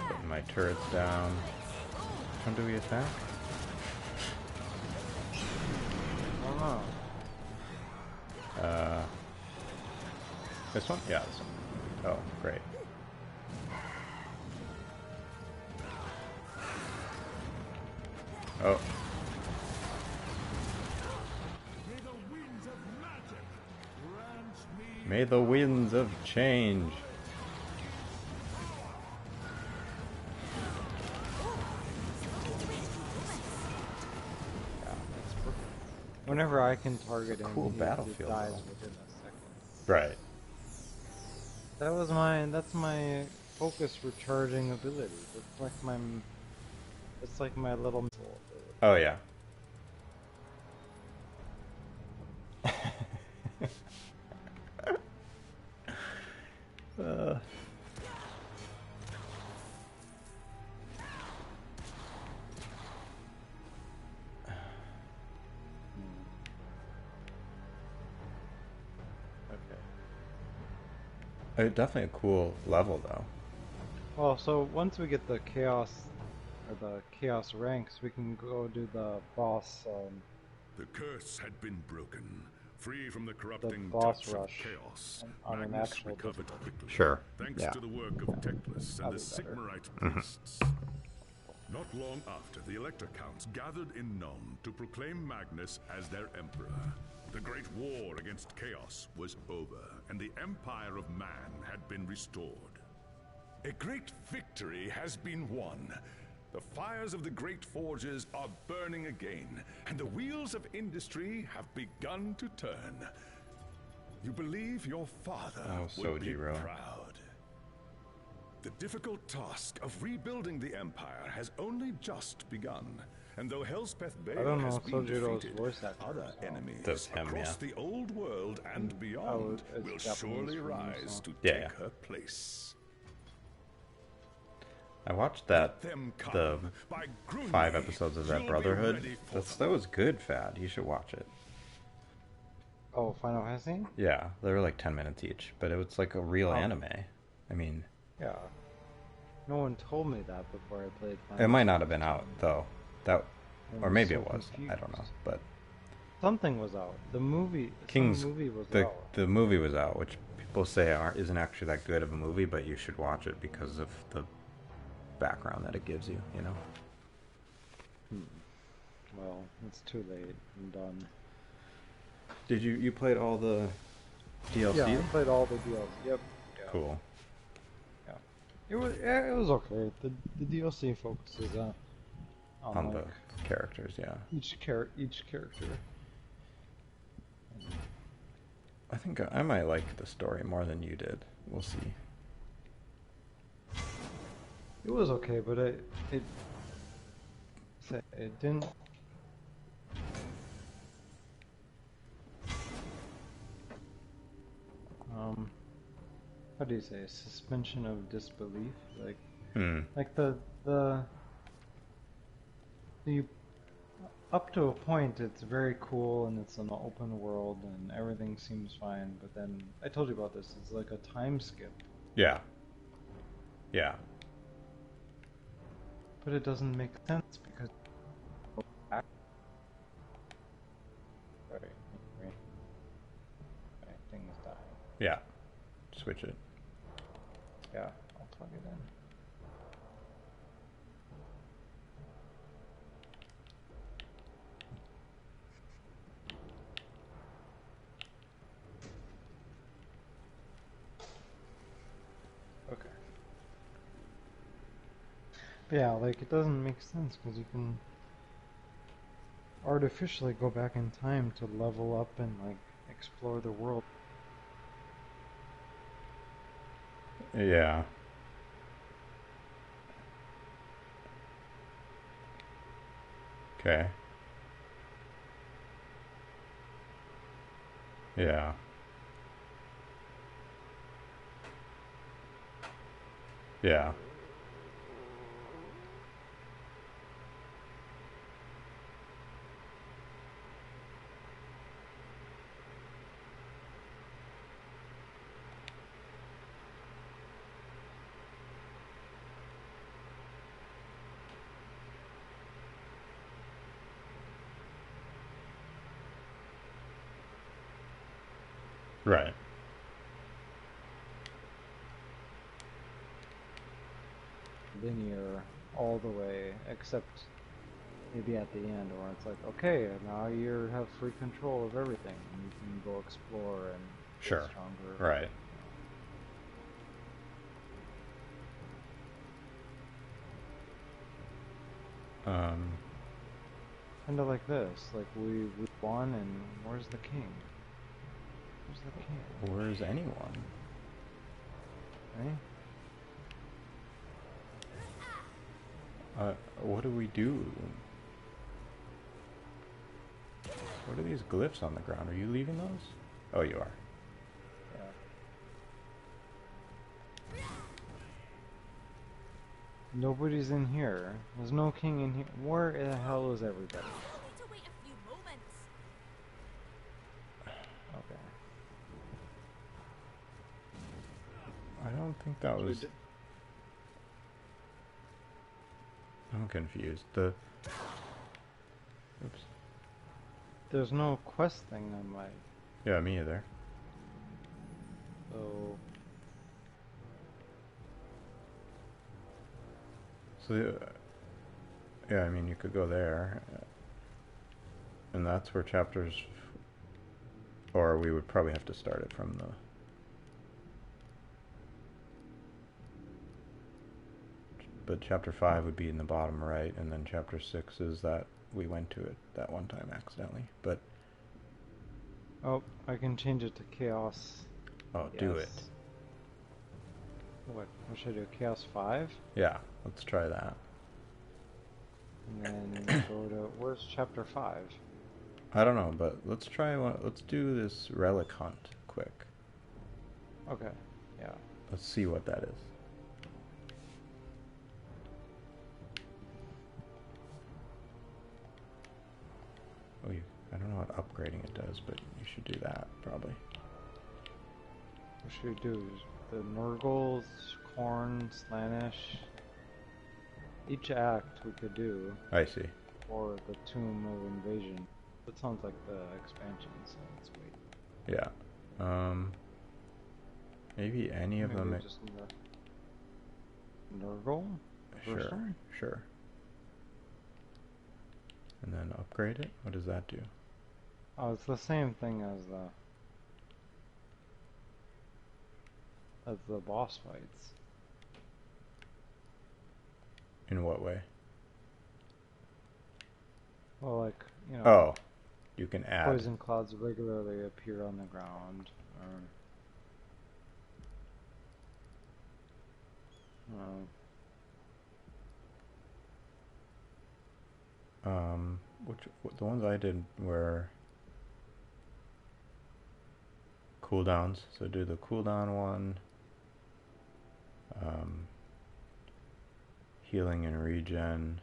Putting my turrets down. Which one do we attack? I don't know. This one? Yeah, this one. Oh, great. Oh. May the winds of change. Whenever I can target him, cool he battlefield, dies though. within a second. Right. That's my focus recharging ability. It's like my little missile ability. Oh, yeah. Definitely a cool level, though. Well, so once we get the chaos or the chaos ranks, we can go do the boss. The curse had been broken. Free from the corrupting boss touch rush of chaos, on an Magnus actual recovered difficulty. quickly. Sure. Thanks Yeah. to the work of Teclis and the That'd be better. Sigmarite priests. Not long after, the Elector Counts gathered in Nome to proclaim Magnus as their emperor. The great war against chaos was over, and the empire of man had been restored. A great victory has been won. The fires of the great forges are burning again, and the wheels of industry have begun to turn. You believe your father would be Sojiro. proud. The difficult task of rebuilding the empire has only just begun. And though Hellspeth Bay I don't know has if been Sojiro's defeated, voice actor other is on. enemies That's him, across yeah. the old world and beyond it's will Japanese surely from rise so. to Yeah, take yeah. her place. I watched that, Them come the by Grunni. 5 episodes of that You'll be Brotherhood. ready for That was good, Fad. You should watch it. Oh, Final Fantasy? Yeah, they were like 10 minutes each, but it was like a real Oh. anime. I mean, Yeah. No one told me that before I played Final it might not have been out, though. That, I or was maybe so it was. I don't know. confused. But Something was out. The movie. King's some movie was the out. the movie was out, which people say isn't actually that good of a movie, but you should watch it because of the background that it gives you. You know. Well, it's too late. I'm done. Did you played all the DLC? Yeah, I played all the DLC. Yep. Yeah. Cool. It was okay. The DLC focuses on On the like characters, yeah. each character. I think I might like the story more than you did. We'll see. It was okay, but it didn't. How do you say? Suspension of disbelief, like the up to a point, it's very cool and it's an open world and everything seems fine. But then I told you about this. It's like a time skip. Yeah. Yeah. But it doesn't make sense because. Right, things die. Yeah. Switch it. Yeah, I'll plug it in. Okay. But yeah, like it doesn't make sense because you can artificially go back in time to level up and like explore the world. Yeah. Okay. Yeah. Yeah. Right. Linear all the way, except maybe at the end where it's like, okay, now you have free control of everything and you can go explore and Sure. get stronger. Right. Kind of like this, like we won and where's the king? Where's the king? Where's anyone? Eh? What do we do? What are these glyphs on the ground? Are you leaving those? Oh, you are. Yeah. Nobody's in here. There's no king in here. Where the hell is everybody? We'll need to wait a few moments. Okay. I don't think that was... I'm confused. Oops. There's no quest thing on my... Yeah, me either. So... Yeah, I mean, you could go there. And that's where chapters... Or we would probably have to start it from the... But chapter 5 would be in the bottom right, and then chapter 6 is that we went to it that one time accidentally, but... Oh, I can change it to Chaos. Oh, yes. Do it. What should I do? Chaos 5? Yeah, let's try that. And then go to... Where's chapter 5? I don't know, but let's try one. Let's do this relic hunt quick. Okay, yeah. Let's see what that is. Oh, I don't know what upgrading it does, but you should do that, probably. What should we do? The Nurgles, Khorne, Slaanesh. Each act we could do. I see. Or the Tomb of Invasion. That sounds like the expansion, so let's wait. Yeah. Maybe any of them... Just Nurgle? Sure, sure. And then upgrade it? What does that do? Oh, it's the same thing as the boss fights. In what way? Well, like, you know... Oh, you can add... Poison clouds regularly appear on the ground, or... the ones I did were cooldowns. So do the cooldown one, healing and regen,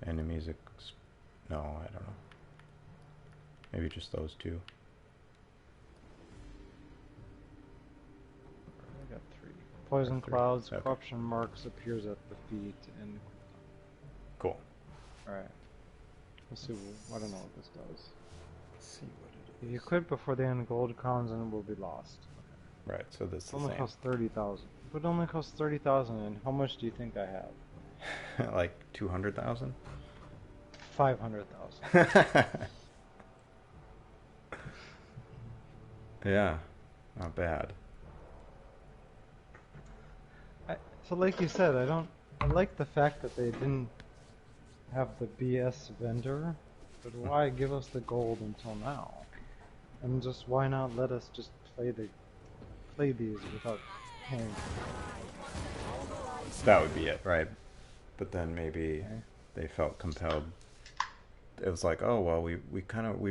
enemies. No, I don't know. Maybe just those two. I got 3. Poison Three. clouds, Okay. corruption marks appears at the feet, and Cool. alright. Let's see. I don't know what this does. Let's see what it If you quit before the end, gold comes and will be lost. Okay. Right. So this is It the only same. costs 30,000. But it only costs 30,000, and how much do you think I have? Like 200,000. 500,000. Yeah, not bad. So like you said, I like the fact that they didn't have the BS vendor, but why give us the gold until now? And just why not let us just play these without paying? That would be it, right? But then maybe Okay. they felt compelled. It was like, oh well, we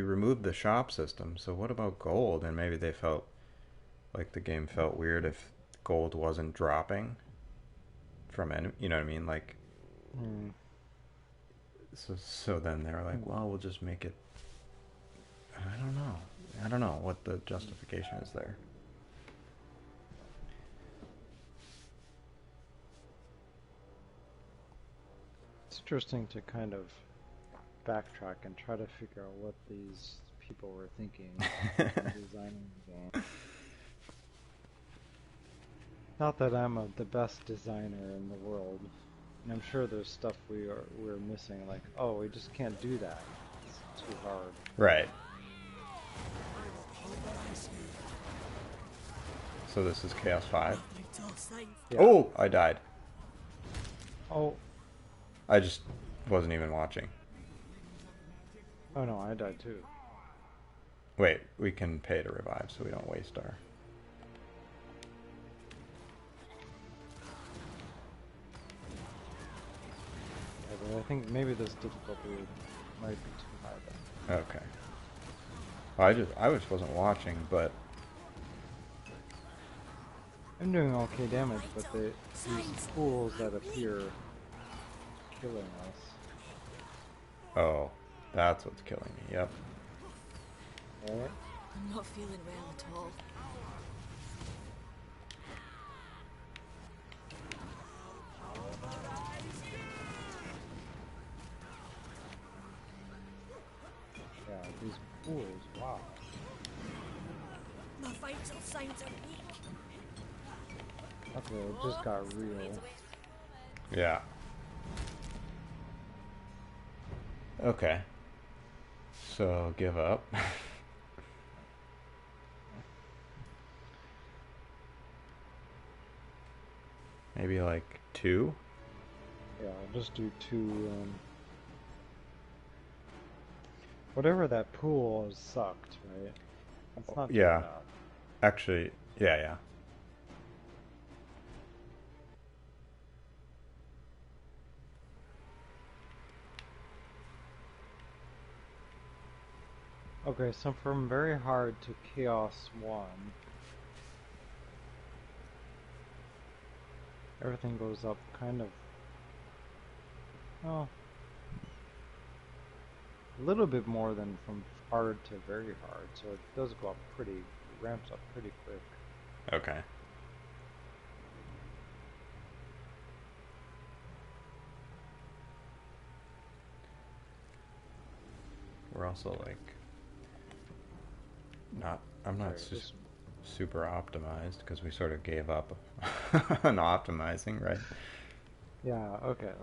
removed the shop system, so what about gold? And maybe they felt like the game felt weird if gold wasn't dropping from any, you know what I mean? Like, so then they're like, well, we'll just make it. I don't know what the justification is there. It's interesting to kind of backtrack and try to figure out what these people were thinking designing the game. Not that I'm the best designer in the world. And I'm sure there's stuff we're missing, like, oh, we just can't do that. It's too hard. Right. So this is Chaos 5. Yeah. Oh, I died. Oh, I just wasn't even watching. oh no, I died too. Wait, we can pay to revive so we don't waste our... Yeah, but I think maybe this difficulty might be too high then. Okay. Well, I just wasn't watching, but... I'm doing okay damage, but these fools that appear killing us. Oh, that's what's killing me, yep. Alright? I'm not feeling well at all. Yeah, these fools, wow. My vital signs are weak. Okay, it just got real. Yeah. Okay. So, give up. Maybe like 2? Yeah, I'll just do 2, whatever that pool has sucked, right? It's not too Yeah. bad. Actually, yeah. Okay, so from very hard to Chaos 1, everything goes up kind of, well, a little bit more than from hard to very hard, so it does go up ramps up pretty quick. Okay. We're also like I'm not Sorry, super optimized because we sort of gave up on optimizing, right? Yeah, okay.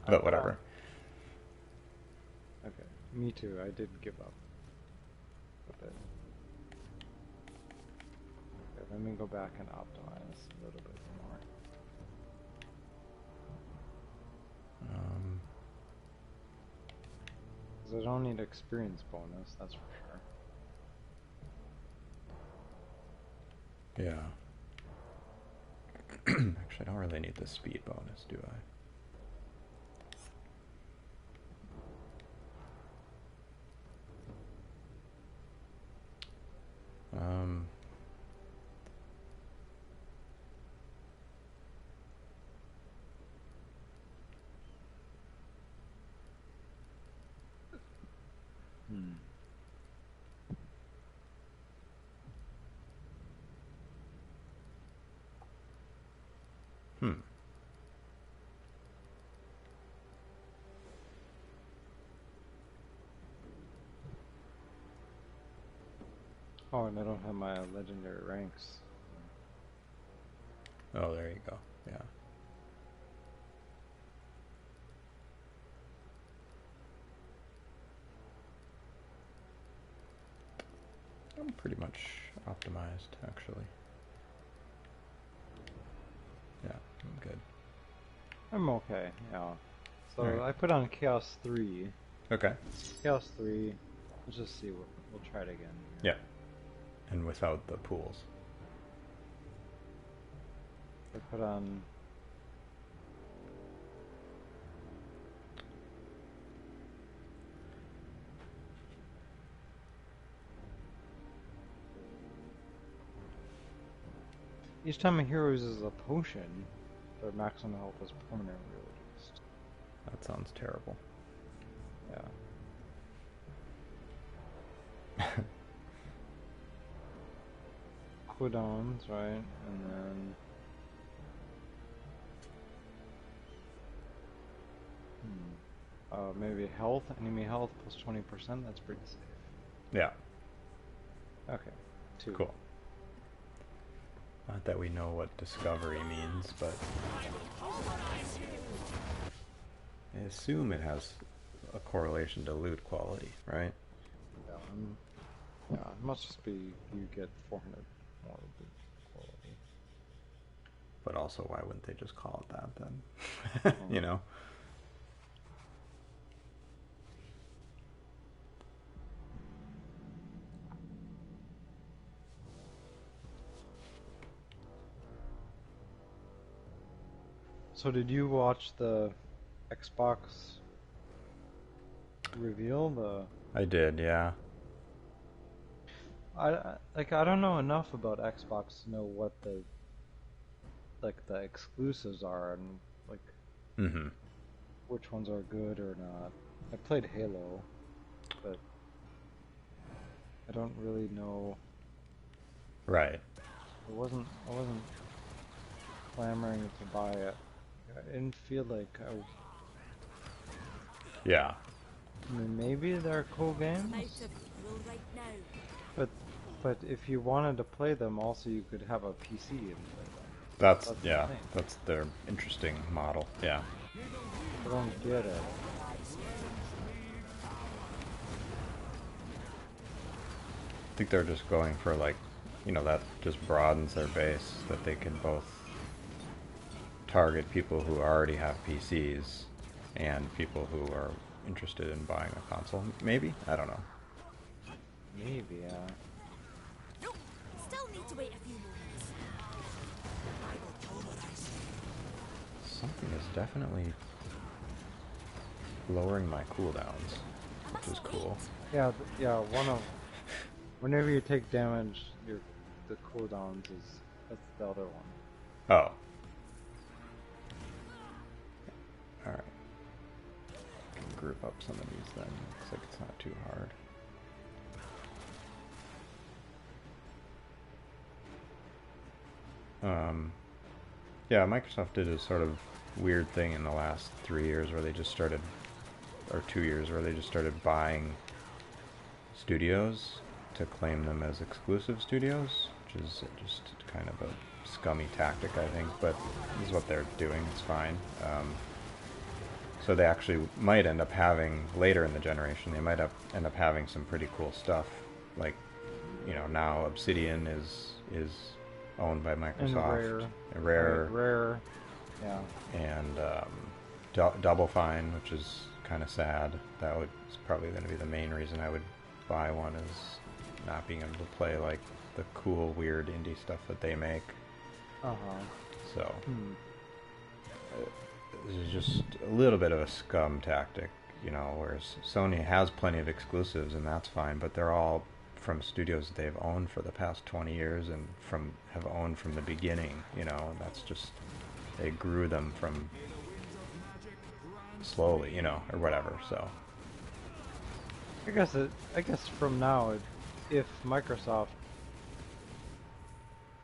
But whatever. Okay, me too, I did give up a bit. Okay, let me go back and optimize a little bit more. Because I don't need experience bonus, that's for sure. Yeah. Actually, I don't really need the speed bonus, do I? Um, hmm. Oh, and I don't have my legendary ranks. Oh, there you go. Yeah. I'm pretty much optimized, actually. Yeah, I'm good. I'm okay, yeah. So Alright. I put on Chaos 3. Okay. Chaos 3. Let's just see. We'll try it again. Yeah. And without the pools. I put on... Each time a hero uses a potion, their maximum health is permanently reduced. That sounds terrible. Yeah. Cooldowns, right? And then... maybe health, enemy health plus 20%, that's pretty safe. Yeah. Okay, 2. Cool. Not that we know what discovery means, but I assume it has a correlation to loot quality, right? Yeah, it must just be you get 400 more loot quality. But also, why wouldn't they just call it that then? You know? So did you watch the Xbox reveal? I did, yeah. I don't know enough about Xbox to know what the exclusives are and which ones are good or not. I played Halo, but I don't really know. Right. I wasn't clamoring to buy it. I didn't feel like Yeah. I mean, maybe they're cool games, but if you wanted to play them, also you could have a PC and play them. That's that's their interesting model. Yeah. I don't get it. I think they're just going for that just broadens their base, that they can both target people who already have PCs and people who are interested in buying a console. Maybe? I don't know. Maybe, yeah. Nope. Still need to wait a few moments. Something is definitely lowering my cooldowns, which is cool. Yeah, whenever you take damage, the cooldowns that's the other one. Oh. Alright. I can group up some of these then. Looks like it's not too hard. Yeah, Microsoft did a sort of weird thing in the last 3 years where they just started, or 2 years, where they just started buying studios to claim them as exclusive studios, which is just kind of a scummy tactic, I think, but this is what they're doing. It's fine. So they actually might end up having, later in the generation, they might end up having some pretty cool stuff. Like, now Obsidian is owned by Microsoft. And Rare. Rare. Yeah. And Double Fine, which is kind of sad. That is probably going to be the main reason I would buy one, is not being able to play like the cool, weird indie stuff that they make. So this is just a little bit of a scum tactic, whereas Sony has plenty of exclusives and that's fine, but they're all from studios they've owned for the past 20 years and have owned from the beginning. You know, that's just, they grew them from slowly, you know, or whatever. So I guess from now, if Microsoft,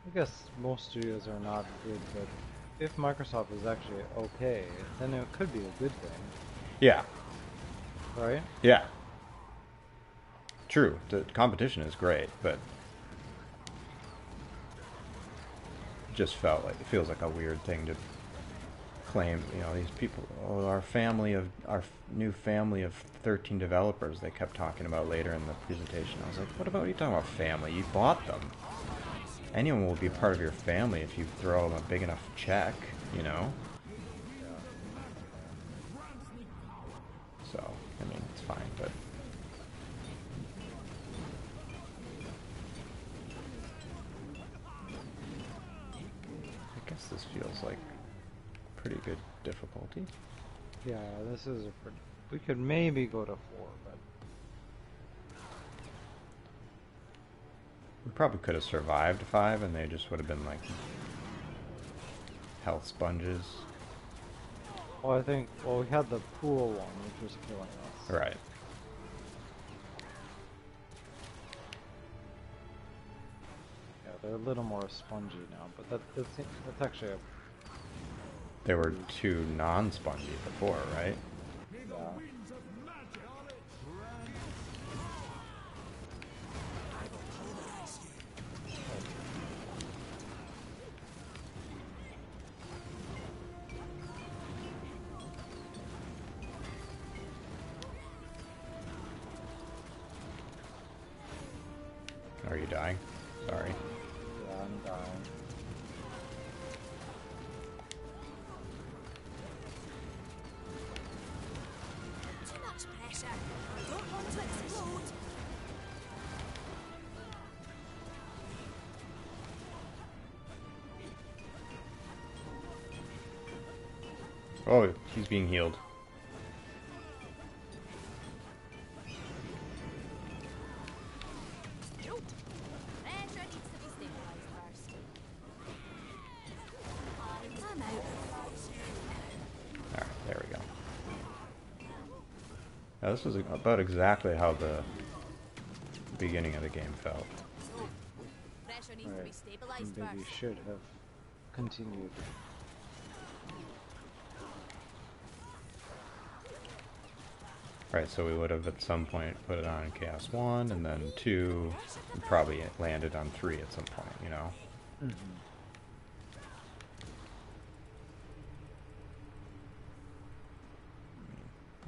I guess most studios are not good, but if Microsoft is actually okay, then it could be a good thing, yeah, right? yeah, true. The competition is great, but it just it feels like a weird thing to claim. You know, these people, oh, our new family of 13 developers. They kept talking about later in the presentation. I was like, what about you talking about family? You bought them. Anyone will be part of your family if you throw them a big enough check, you know? So, I mean, it's fine, but... I guess this feels like pretty good difficulty. Yeah, this is a pretty... We could maybe go to 4, but... We probably could have survived 5, and they just would have been like health sponges. Well, we had the pool one, which was killing us. Right. Yeah, they're a little more spongy now, but that's actually a... They were too non-spongy before, right? Yeah. Are you dying? Sorry. Yeah, I'm dying. Too much pressure. I don't want to explode. Oh, he's being healed. Pressure needs to be stabilized first. I'm out. Alright, there we go. Now, this was about exactly how the beginning of the game felt. Pressure needs to be Alright, stabilized maybe first. should have continued. Right, so we would have at some point put it on Chaos 1, and then 2, and probably it landed on 3 at some point, you know? Mm-hmm.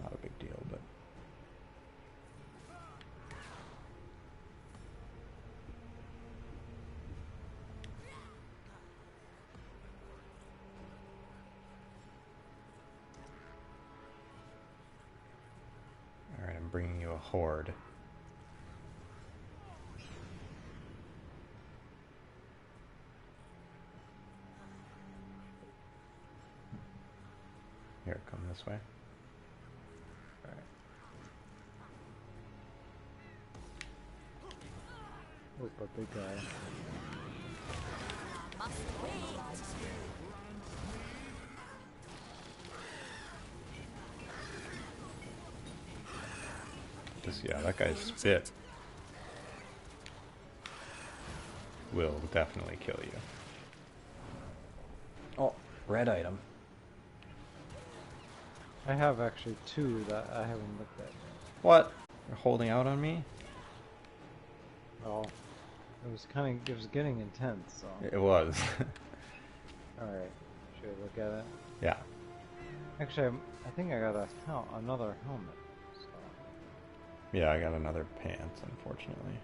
Not a big deal, but... Alright, I'm bringing you a horde. Here, come this way. Alright. Oh, a big guy. Must wait. Just, yeah, that guy's spit will definitely kill you. Oh, red item. I have actually 2 that I haven't looked at yet. What? You're holding out on me? Well, it was getting intense, so... It was. Alright, should I look at it? Yeah. Actually, I think I got another helmet. So. Yeah, I got another pants, unfortunately.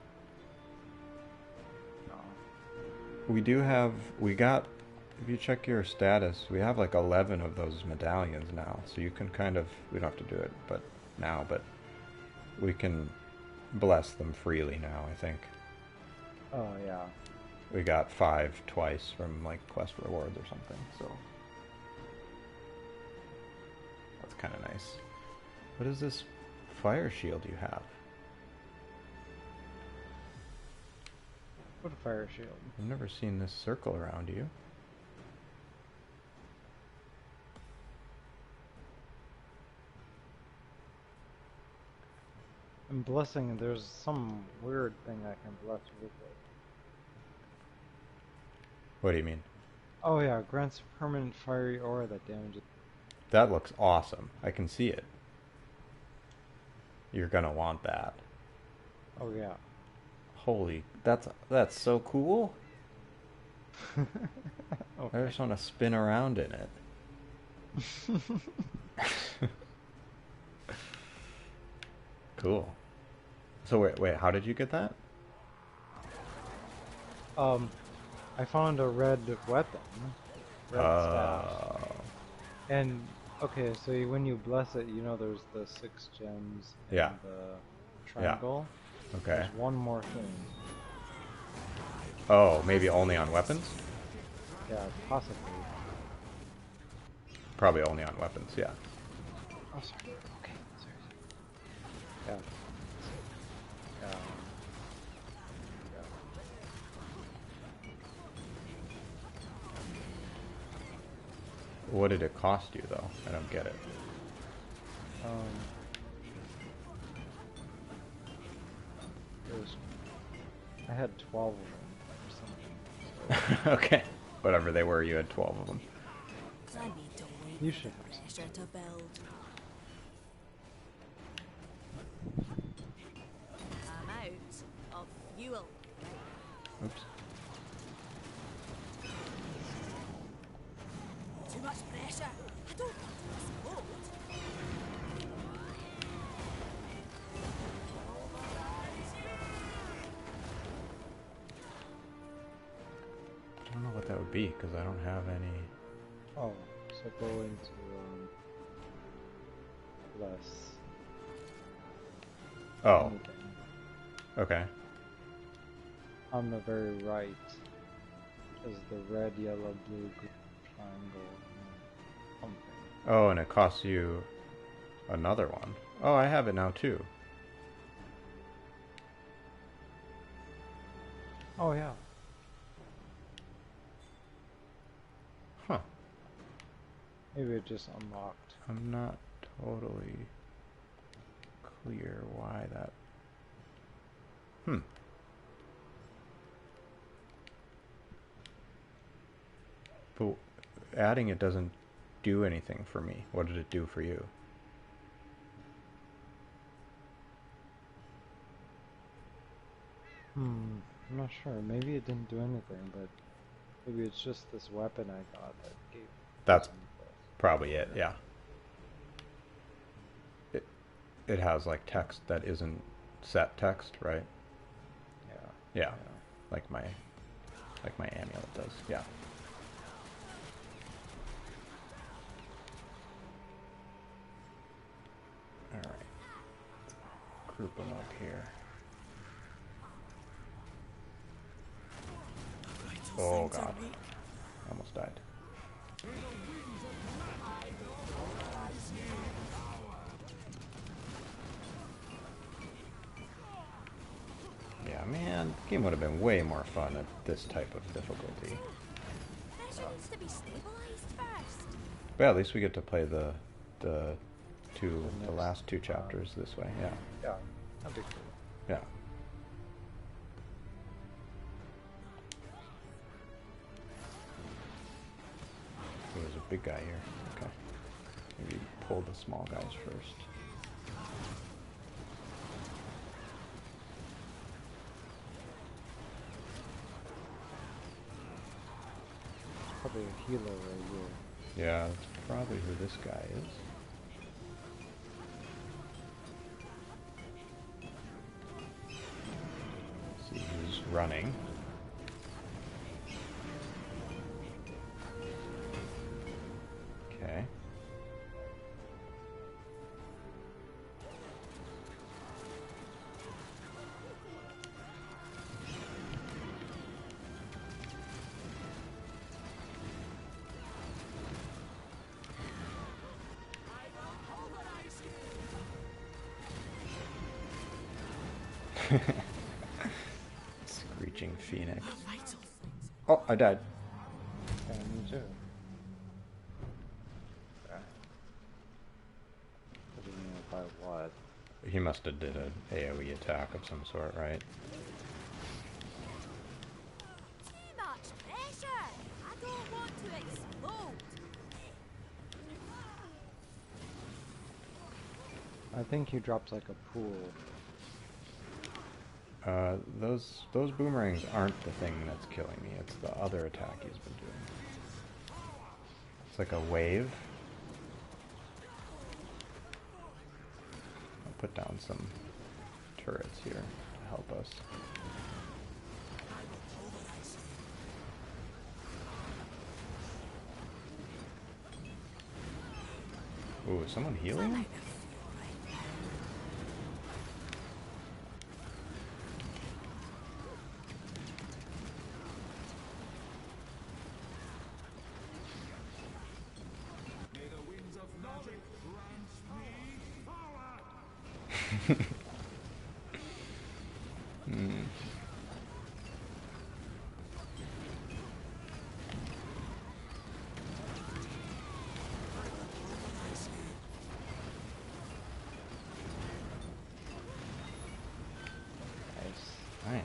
No. We got, if you check your status, we have like 11 of those medallions now, so you can kind of, we don't have to do it but we can bless them freely now, I think. Oh, yeah. We got 5 twice from like quest rewards or something, so that's kind of nice. What is this fire shield you have? Put a fire shield. I've never seen this circle around you. And blessing, there's some weird thing I can bless with it. What do you mean? Oh yeah, grants permanent fiery aura that damages. That looks awesome. I can see it. You're gonna want that. Oh yeah. Holy, that's so cool. Okay. I just want to spin around in it. Cool. So wait, how did you get that? I found a red weapon. Red staff. Oh. And, okay, so when you bless it, you know there's the 6 gems and Yeah. the triangle. Okay. There's one more thing. Oh, maybe only on weapons? Yeah, possibly. Probably only on weapons, yeah. Oh, sorry. Okay, sorry. Yeah. Yeah. What did it cost you, though? I don't get it. It was, I had 12 of them or something. So. Okay. Whatever they were, you had 12 of them. I need to wait You for should the pressure to build. I'm out of fuel. Oops. Too much pressure. I don't want to explode. I don't know what that would be, because I don't have any... Oh, so go into less. Oh, Anything. okay. On the very right is the red, yellow, blue, green triangle, something. Oh, and it costs you another one. Oh, I have it now, too. Oh yeah. Huh. Maybe it just unlocked. I'm not totally clear why that... But adding it doesn't do anything for me. What did it do for you? I'm not sure. Maybe it didn't do anything, but maybe it's just this weapon I got that gave. That's some plus. probably it, yeah. It has like text that isn't set text, right? Yeah. Like my amulet does. Yeah. All right. Group them up here. Oh god. Almost died. Yeah, man, the game would have been way more fun at this type of difficulty. Pressure needs to be stabilized first. But yeah, at least we get to play the last two chapters this way. Yeah. Yeah, that'd be cool. Yeah. Oh, there's a big guy here. Okay. Maybe pull the small guys first. Probably a healer right Yeah, that's probably who this guy is. See who's running. Okay. Raging Phoenix. Oh, I died. Yeah, me too. I didn't know by what. He must have did an AoE attack of some sort, right? Too much pressure! I don't want to explode! I think he drops like a pool. Those boomerangs aren't the thing that's killing me. It's the other attack he's been doing. It's like a wave. I'll put down some turrets here to help us. Ooh, is someone healing him? Nice.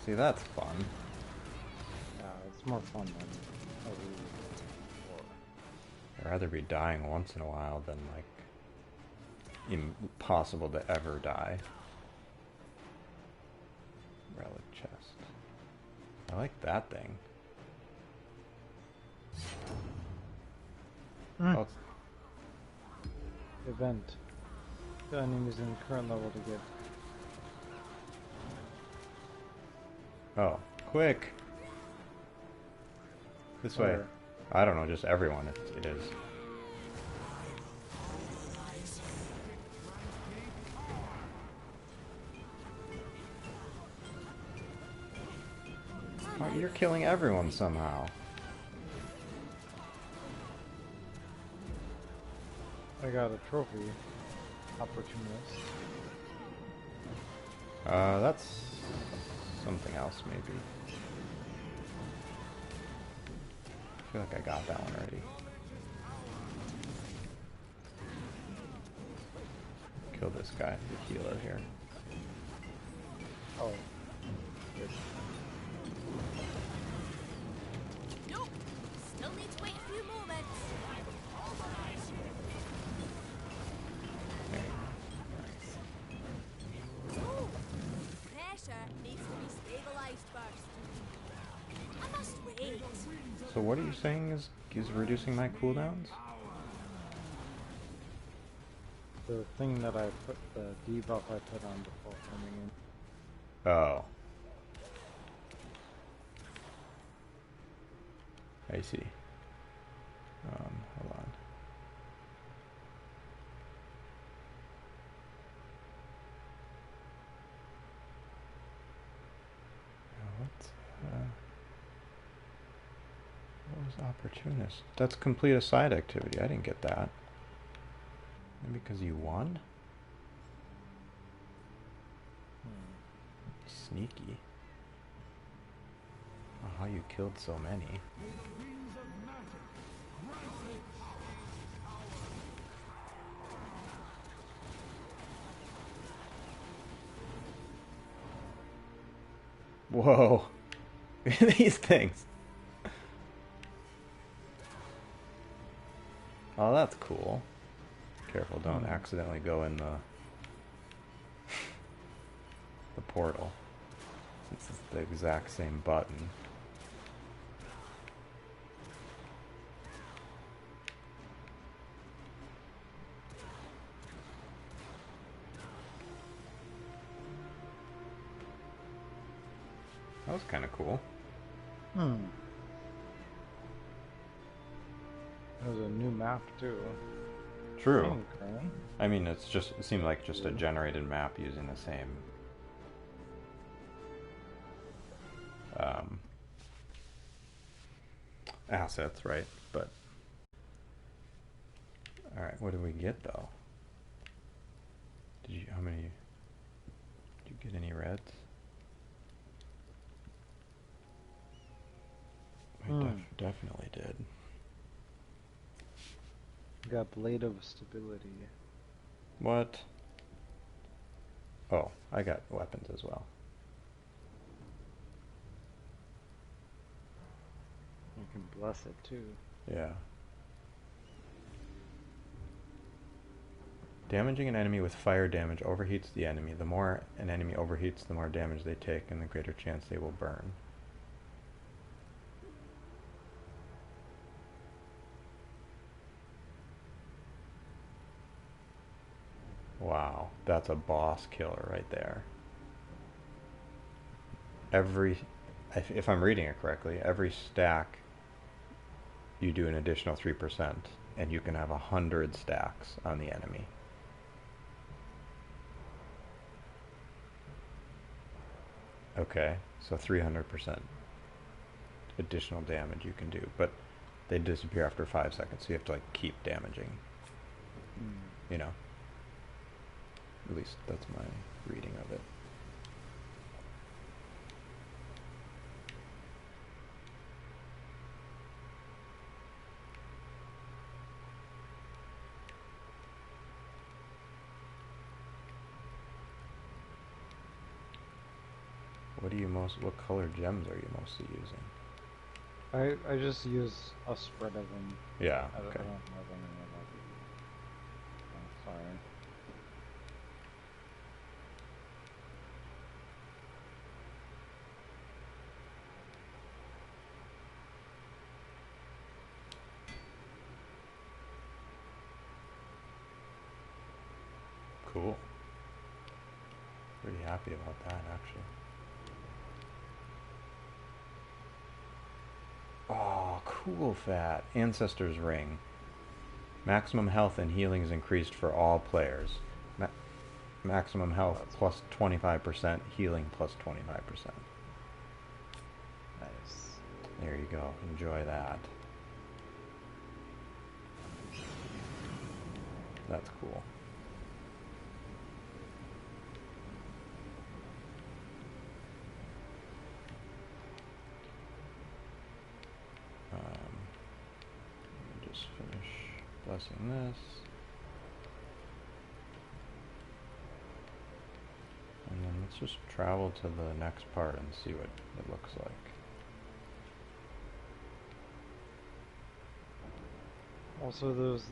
See, that's fun. Yeah, it's more fun than a real war. I'd rather be dying once in a while than, like, impossible to ever die. Relic chest. I like that thing. Oh, it's... Event. The enemies in current level to get. Oh, quick! This way. Where? I don't know, just everyone. It is. Oh, you're killing everyone somehow. I got a trophy. Opportunist. That's something else, maybe. I feel like I got that one already. Kill this guy, the healer here. Oh. Nope! Still need to wait a few moments. Oh! Pressure needs to be stabilized first. I must wait. So what are you saying is reducing my cooldowns? The thing that I put, the debuff I put on before coming in. Oh. I see. Hold on. What was opportunist? That's complete a side activity. I didn't get that. Maybe because you won? Sneaky. Oh, how you killed so many. Whoa. These things. Oh, that's cool. Careful, don't accidentally go in the portal. Since it's the exact same button. That was kind of cool. There's a new map too. True. I mean, it seemed like just a generated map using the same assets, right? But all right, what did we get though? How many? Did you get any reds? definitely did. Got Blade of Stability. What? Oh, I got weapons as well. You can bless it too. Yeah. Damaging an enemy with fire damage overheats the enemy. The more an enemy overheats, the more damage they take, and the greater chance they will burn. Wow, that's a boss killer right there. If I'm reading it correctly, every stack you do an additional 3%, and you can have 100 stacks on the enemy. Okay, so 300% additional damage you can do, but they disappear after 5 seconds, so you have to like keep damaging. You know? At least that's my reading of it. What color gems are you mostly using? I just use a spread of them. Yeah, I don't okay. have any of them. Oh, sorry. Cool. Pretty happy about that, actually. Oh, cool fat. Ancestor's Ring. Maximum health and healing is increased for all players. Maximum health plus 25%, healing plus 25%. Nice. There you go. Enjoy that. That's cool. Let me just finish blessing this. And then let's just travel to the next part and see what it looks like. Also, those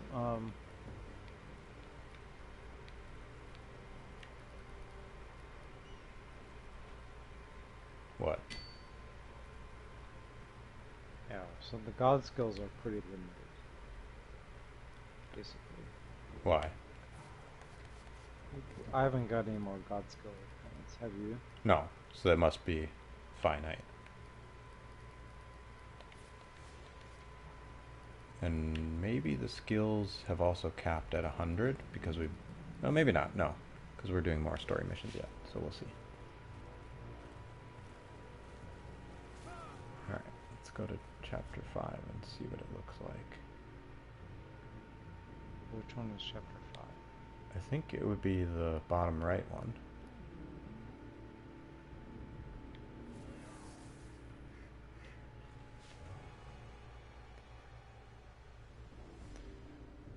What? yeah. So the god skills are pretty limited, basically. Why? I haven't got any more god skill points. Have you? No, so that must be finite. And maybe the skills have also capped at 100 because we... No, maybe not. No, because we're doing more story missions yet, so we'll see. Alright, let's go to chapter 5 and see what it looks like. Which one is chapter 5? I think it would be the bottom right one.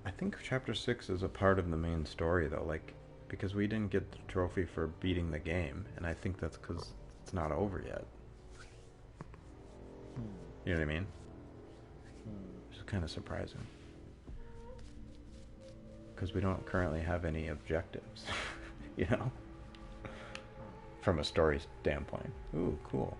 I think chapter 6 is a part of the main story though, like, because we didn't get the trophy for beating the game, and I think that's because it's not over yet. You know what I mean? Which is kind of surprising. Because we don't currently have any objectives, you know? From a story standpoint. Ooh, cool.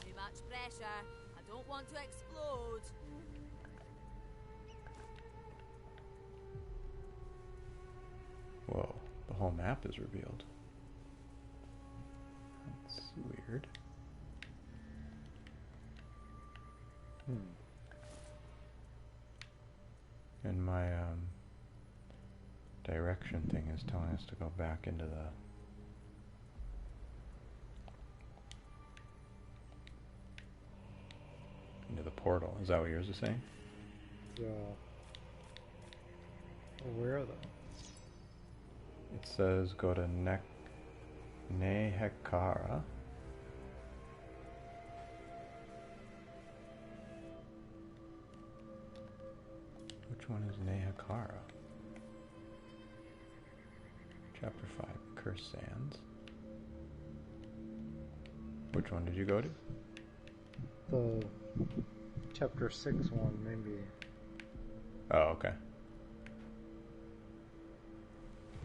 Too much pressure. I don't want to explode. Whoa, the whole map is revealed. That's weird. And my direction thing is telling us to go back into the portal. Is that what yours is saying? Yeah. Where though? It says go to Nehekara. Which one is Nehekara? Chapter 5, Cursed Sands. Which one did you go to? The chapter 6 one, maybe. Oh, okay.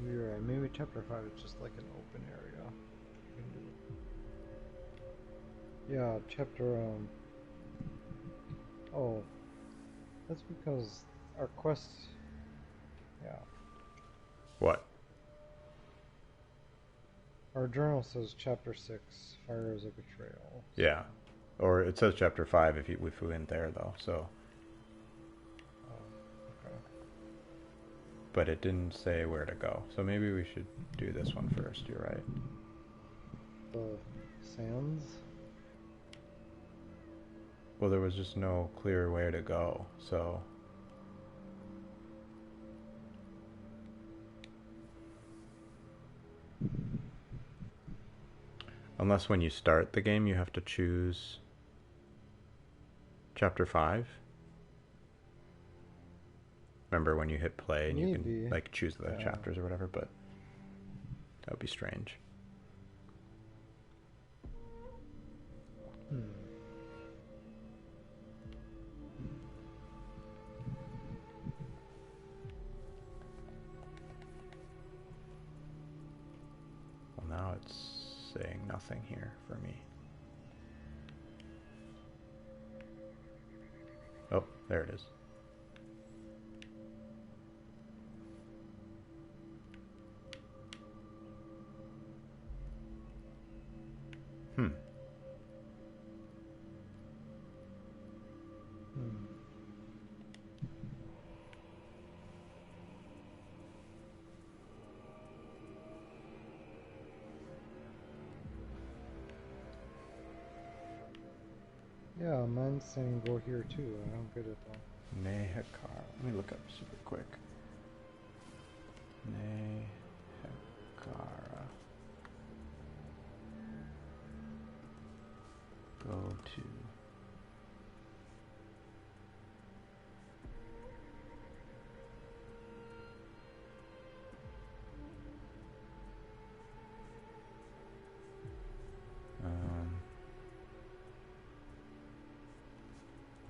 You're right. Maybe chapter 5 is just like an open area. You can do. Yeah, chapter oh, that's because our quest. Yeah. What? Our journal says chapter 6, Fire is a Betrayal. Yeah. Or it says chapter 5 if we went there though, so. Okay. But it didn't say where to go. So maybe we should do this one first, you're right. The sands? Well, there was just no clear way to go, so. Unless when you start the game you have to choose chapter 5. Remember when you hit play and you can like choose the chapters or whatever, but that would be strange. Well, now it's saying nothing here for me. Oh, there it is. Yeah, mine's saying go here too. I don't get it though. Nehekara. Let me look up super quick. Nehekara. Go to.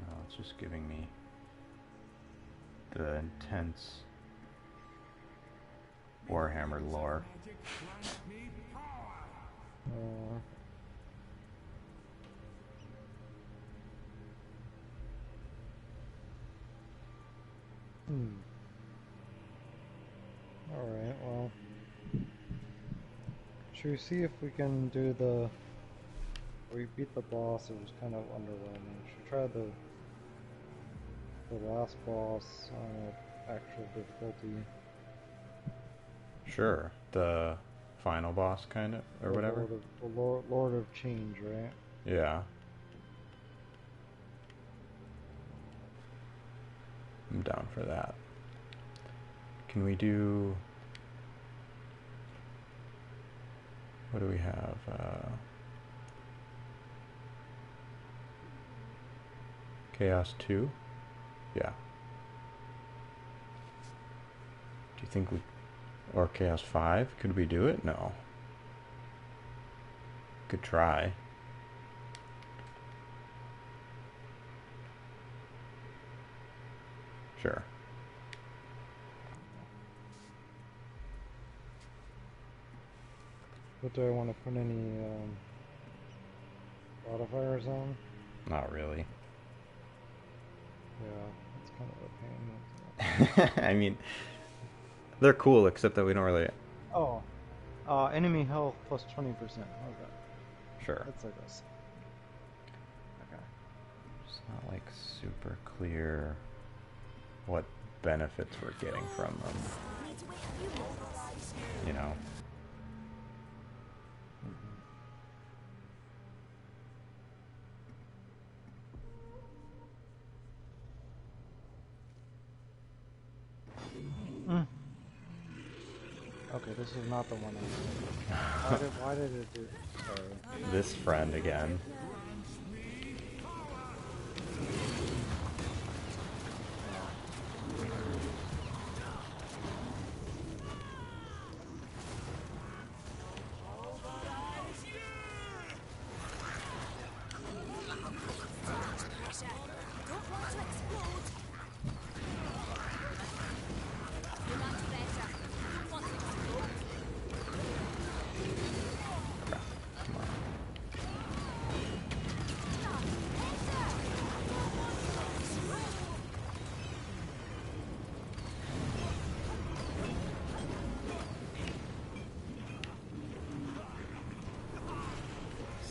No, it's just giving me the intense Warhammer lore. Alright, well. Should we see if we can do the... We beat the boss, it was kind of underwhelming. Should we try the last boss on actual difficulty? Sure, the final boss kind of, or whatever. Lord of Change, right? Yeah. I'm down for that. Can we do... What do we have? Chaos 2? Yeah. Do you think we... Or Chaos 5? Could we do it? No. Could try. Sure. But do I want to put any modifiers on? Not really. Yeah, it's kind of a pain. I mean, they're cool, except that we don't really... Oh. Enemy health plus 20%. How's that? Sure. That's like this. Okay. It's not like super clear what benefits we're getting from them. You know? Okay, this is not the one I why did it do... Sorry. This friend again.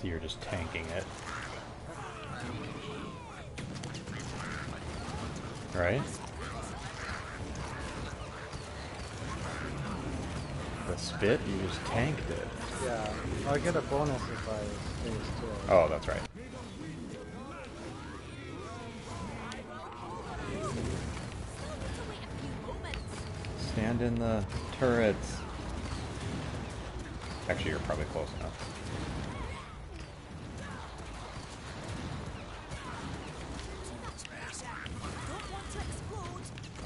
So you're just tanking it. Right? The spit, you just tanked it. Yeah, I get a bonus if I phase 2. Oh, that's right. Stand in the turrets. Actually, you're probably close enough.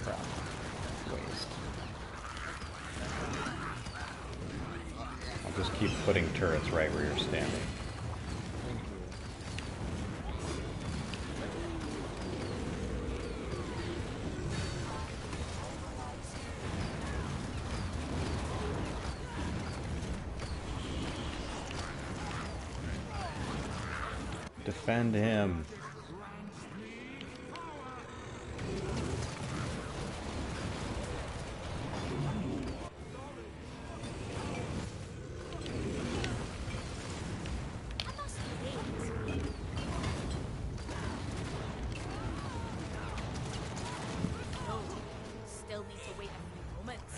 Crap. Waste. I'll just keep putting turrets right where you're standing. Defend him. Still need to wait a few moments.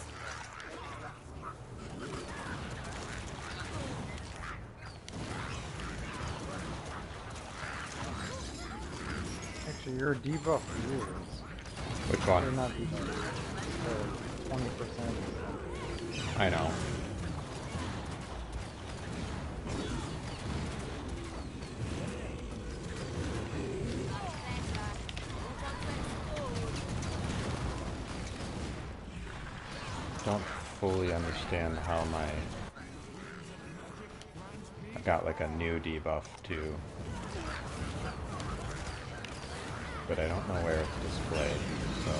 Actually, your debuff years. Which Or one? not debuff. 20%. I know. Don't fully understand how my... I got like a new debuff too. But I don't know where it's displayed, so...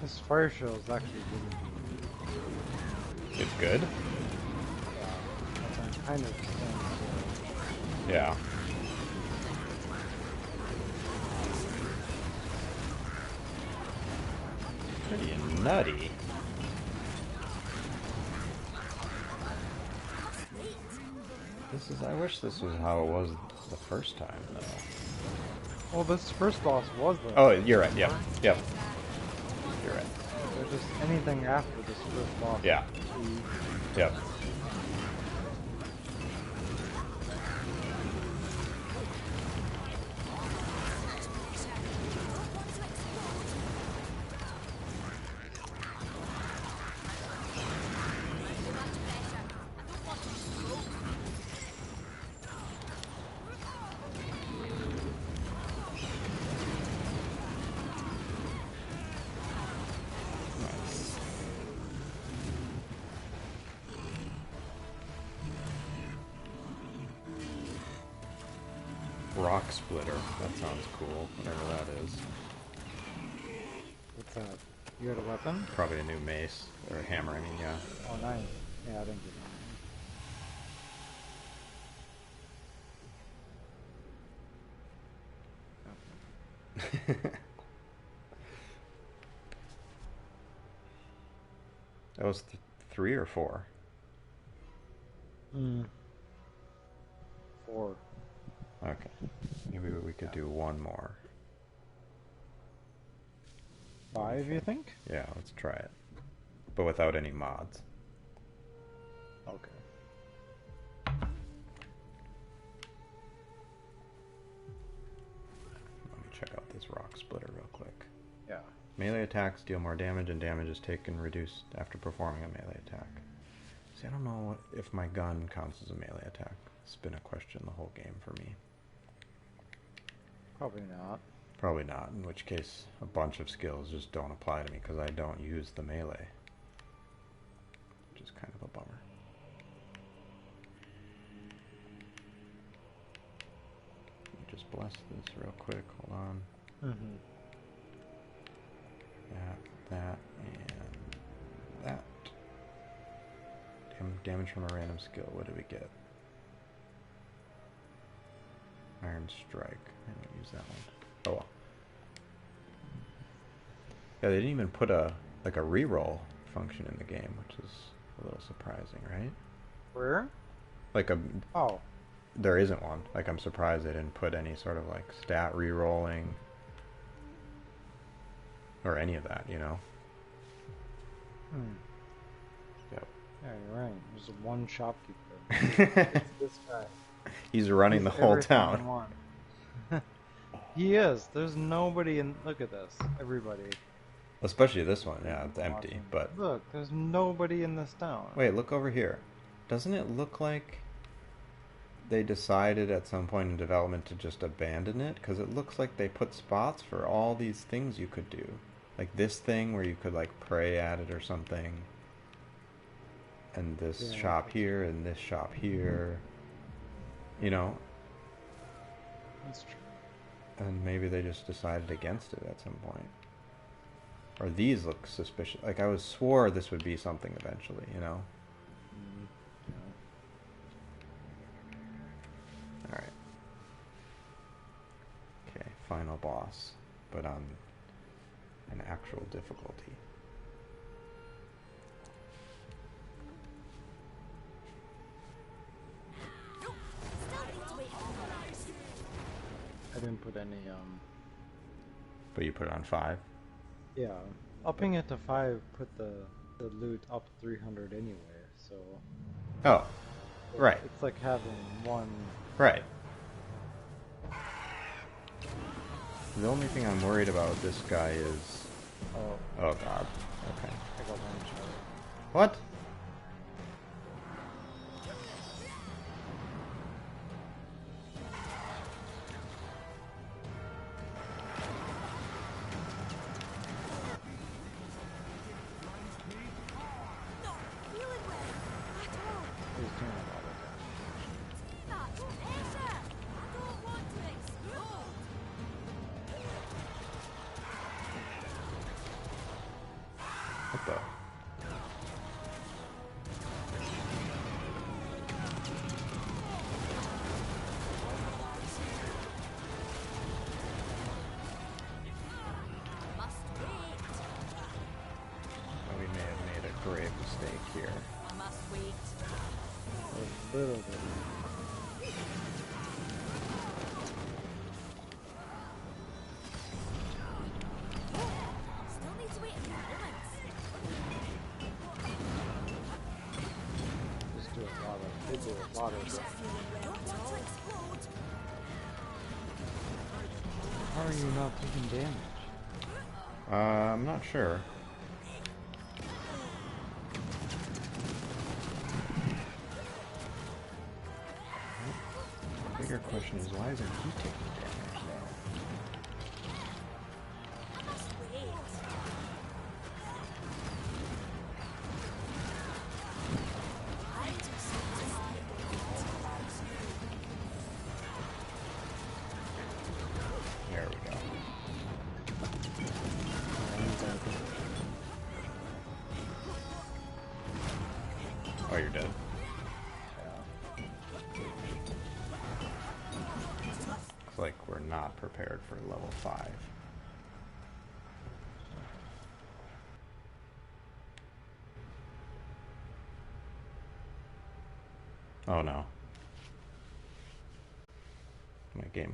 This fire shell is actually really good. It's good? That's kind of stands Yeah. Pretty nutty. This is... I wish this was how it was the first time, though. Well, this first boss was the... Oh, you're right. Yep. Yep. You're right. So just anything after this first boss. Yeah. Yep. Rock splitter. That sounds cool. Whatever that is. What's that? You got a weapon? Probably a new mace or a hammer. I mean, yeah. Oh, nice. Yeah, I didn't get That was 3 or 4. that. 4. Okay. Maybe we could do one more. 5, you think? Yeah, let's try it. But without any mods. Okay. Let me check out this rock splitter real quick. Yeah. Melee attacks deal more damage, and damage is taken reduced after performing a melee attack. See, I don't know if my gun counts as a melee attack. It's been a question the whole game for me. Probably not. Probably not, in which case a bunch of skills just don't apply to me because I don't use the melee. Which is kind of a bummer. Let me just bless this real quick. Hold on. Mm-hmm. That, and that. Damage from a random skill. What do we get? Iron Strike. I don't use that one. Oh well. Yeah, they didn't even put a reroll function in the game, which is a little surprising, right? Where? Like a Oh. There isn't one. Like, I'm surprised they didn't put any sort of like stat rerolling or any of that, you know? Yep. Yeah, you're right. There's one shopkeeper. It's this guy. He's running the whole everything in town. one. He is. There's nobody in. Look at this. Everybody. Especially this one. Yeah, it's empty. Watching. But Look, there's nobody in this town. wait, look over here. Doesn't it look like they decided at some point in development to just abandon it? Because it looks like they put spots for all these things you could do. Like this thing where you could like pray at it or something. And this shop here and this shop here. You know? That's true. And maybe they just decided against it at some point. Or these look suspicious. Like I swore this would be something eventually, you know? Alright. Okay, final boss. But on an actual difficulty. I didn't put any, But you put it on 5? yeah. Upping it to 5 put the loot up 300 anyway, so... Oh, right. It's like having one... Right. The only thing I'm worried about with this guy is... Oh, Oh god. Okay. I got one shot. What? He's doing a lot of What the? Oh, we may have made a grave mistake here. a little bit. Just do a lot of... They do a lot of... How are you not taking damage? I'm not sure. The bigger question is, why isn't he taking damage now? There we go. you're dead. Looks like we're not prepared for level 5. Oh no. My game crashed.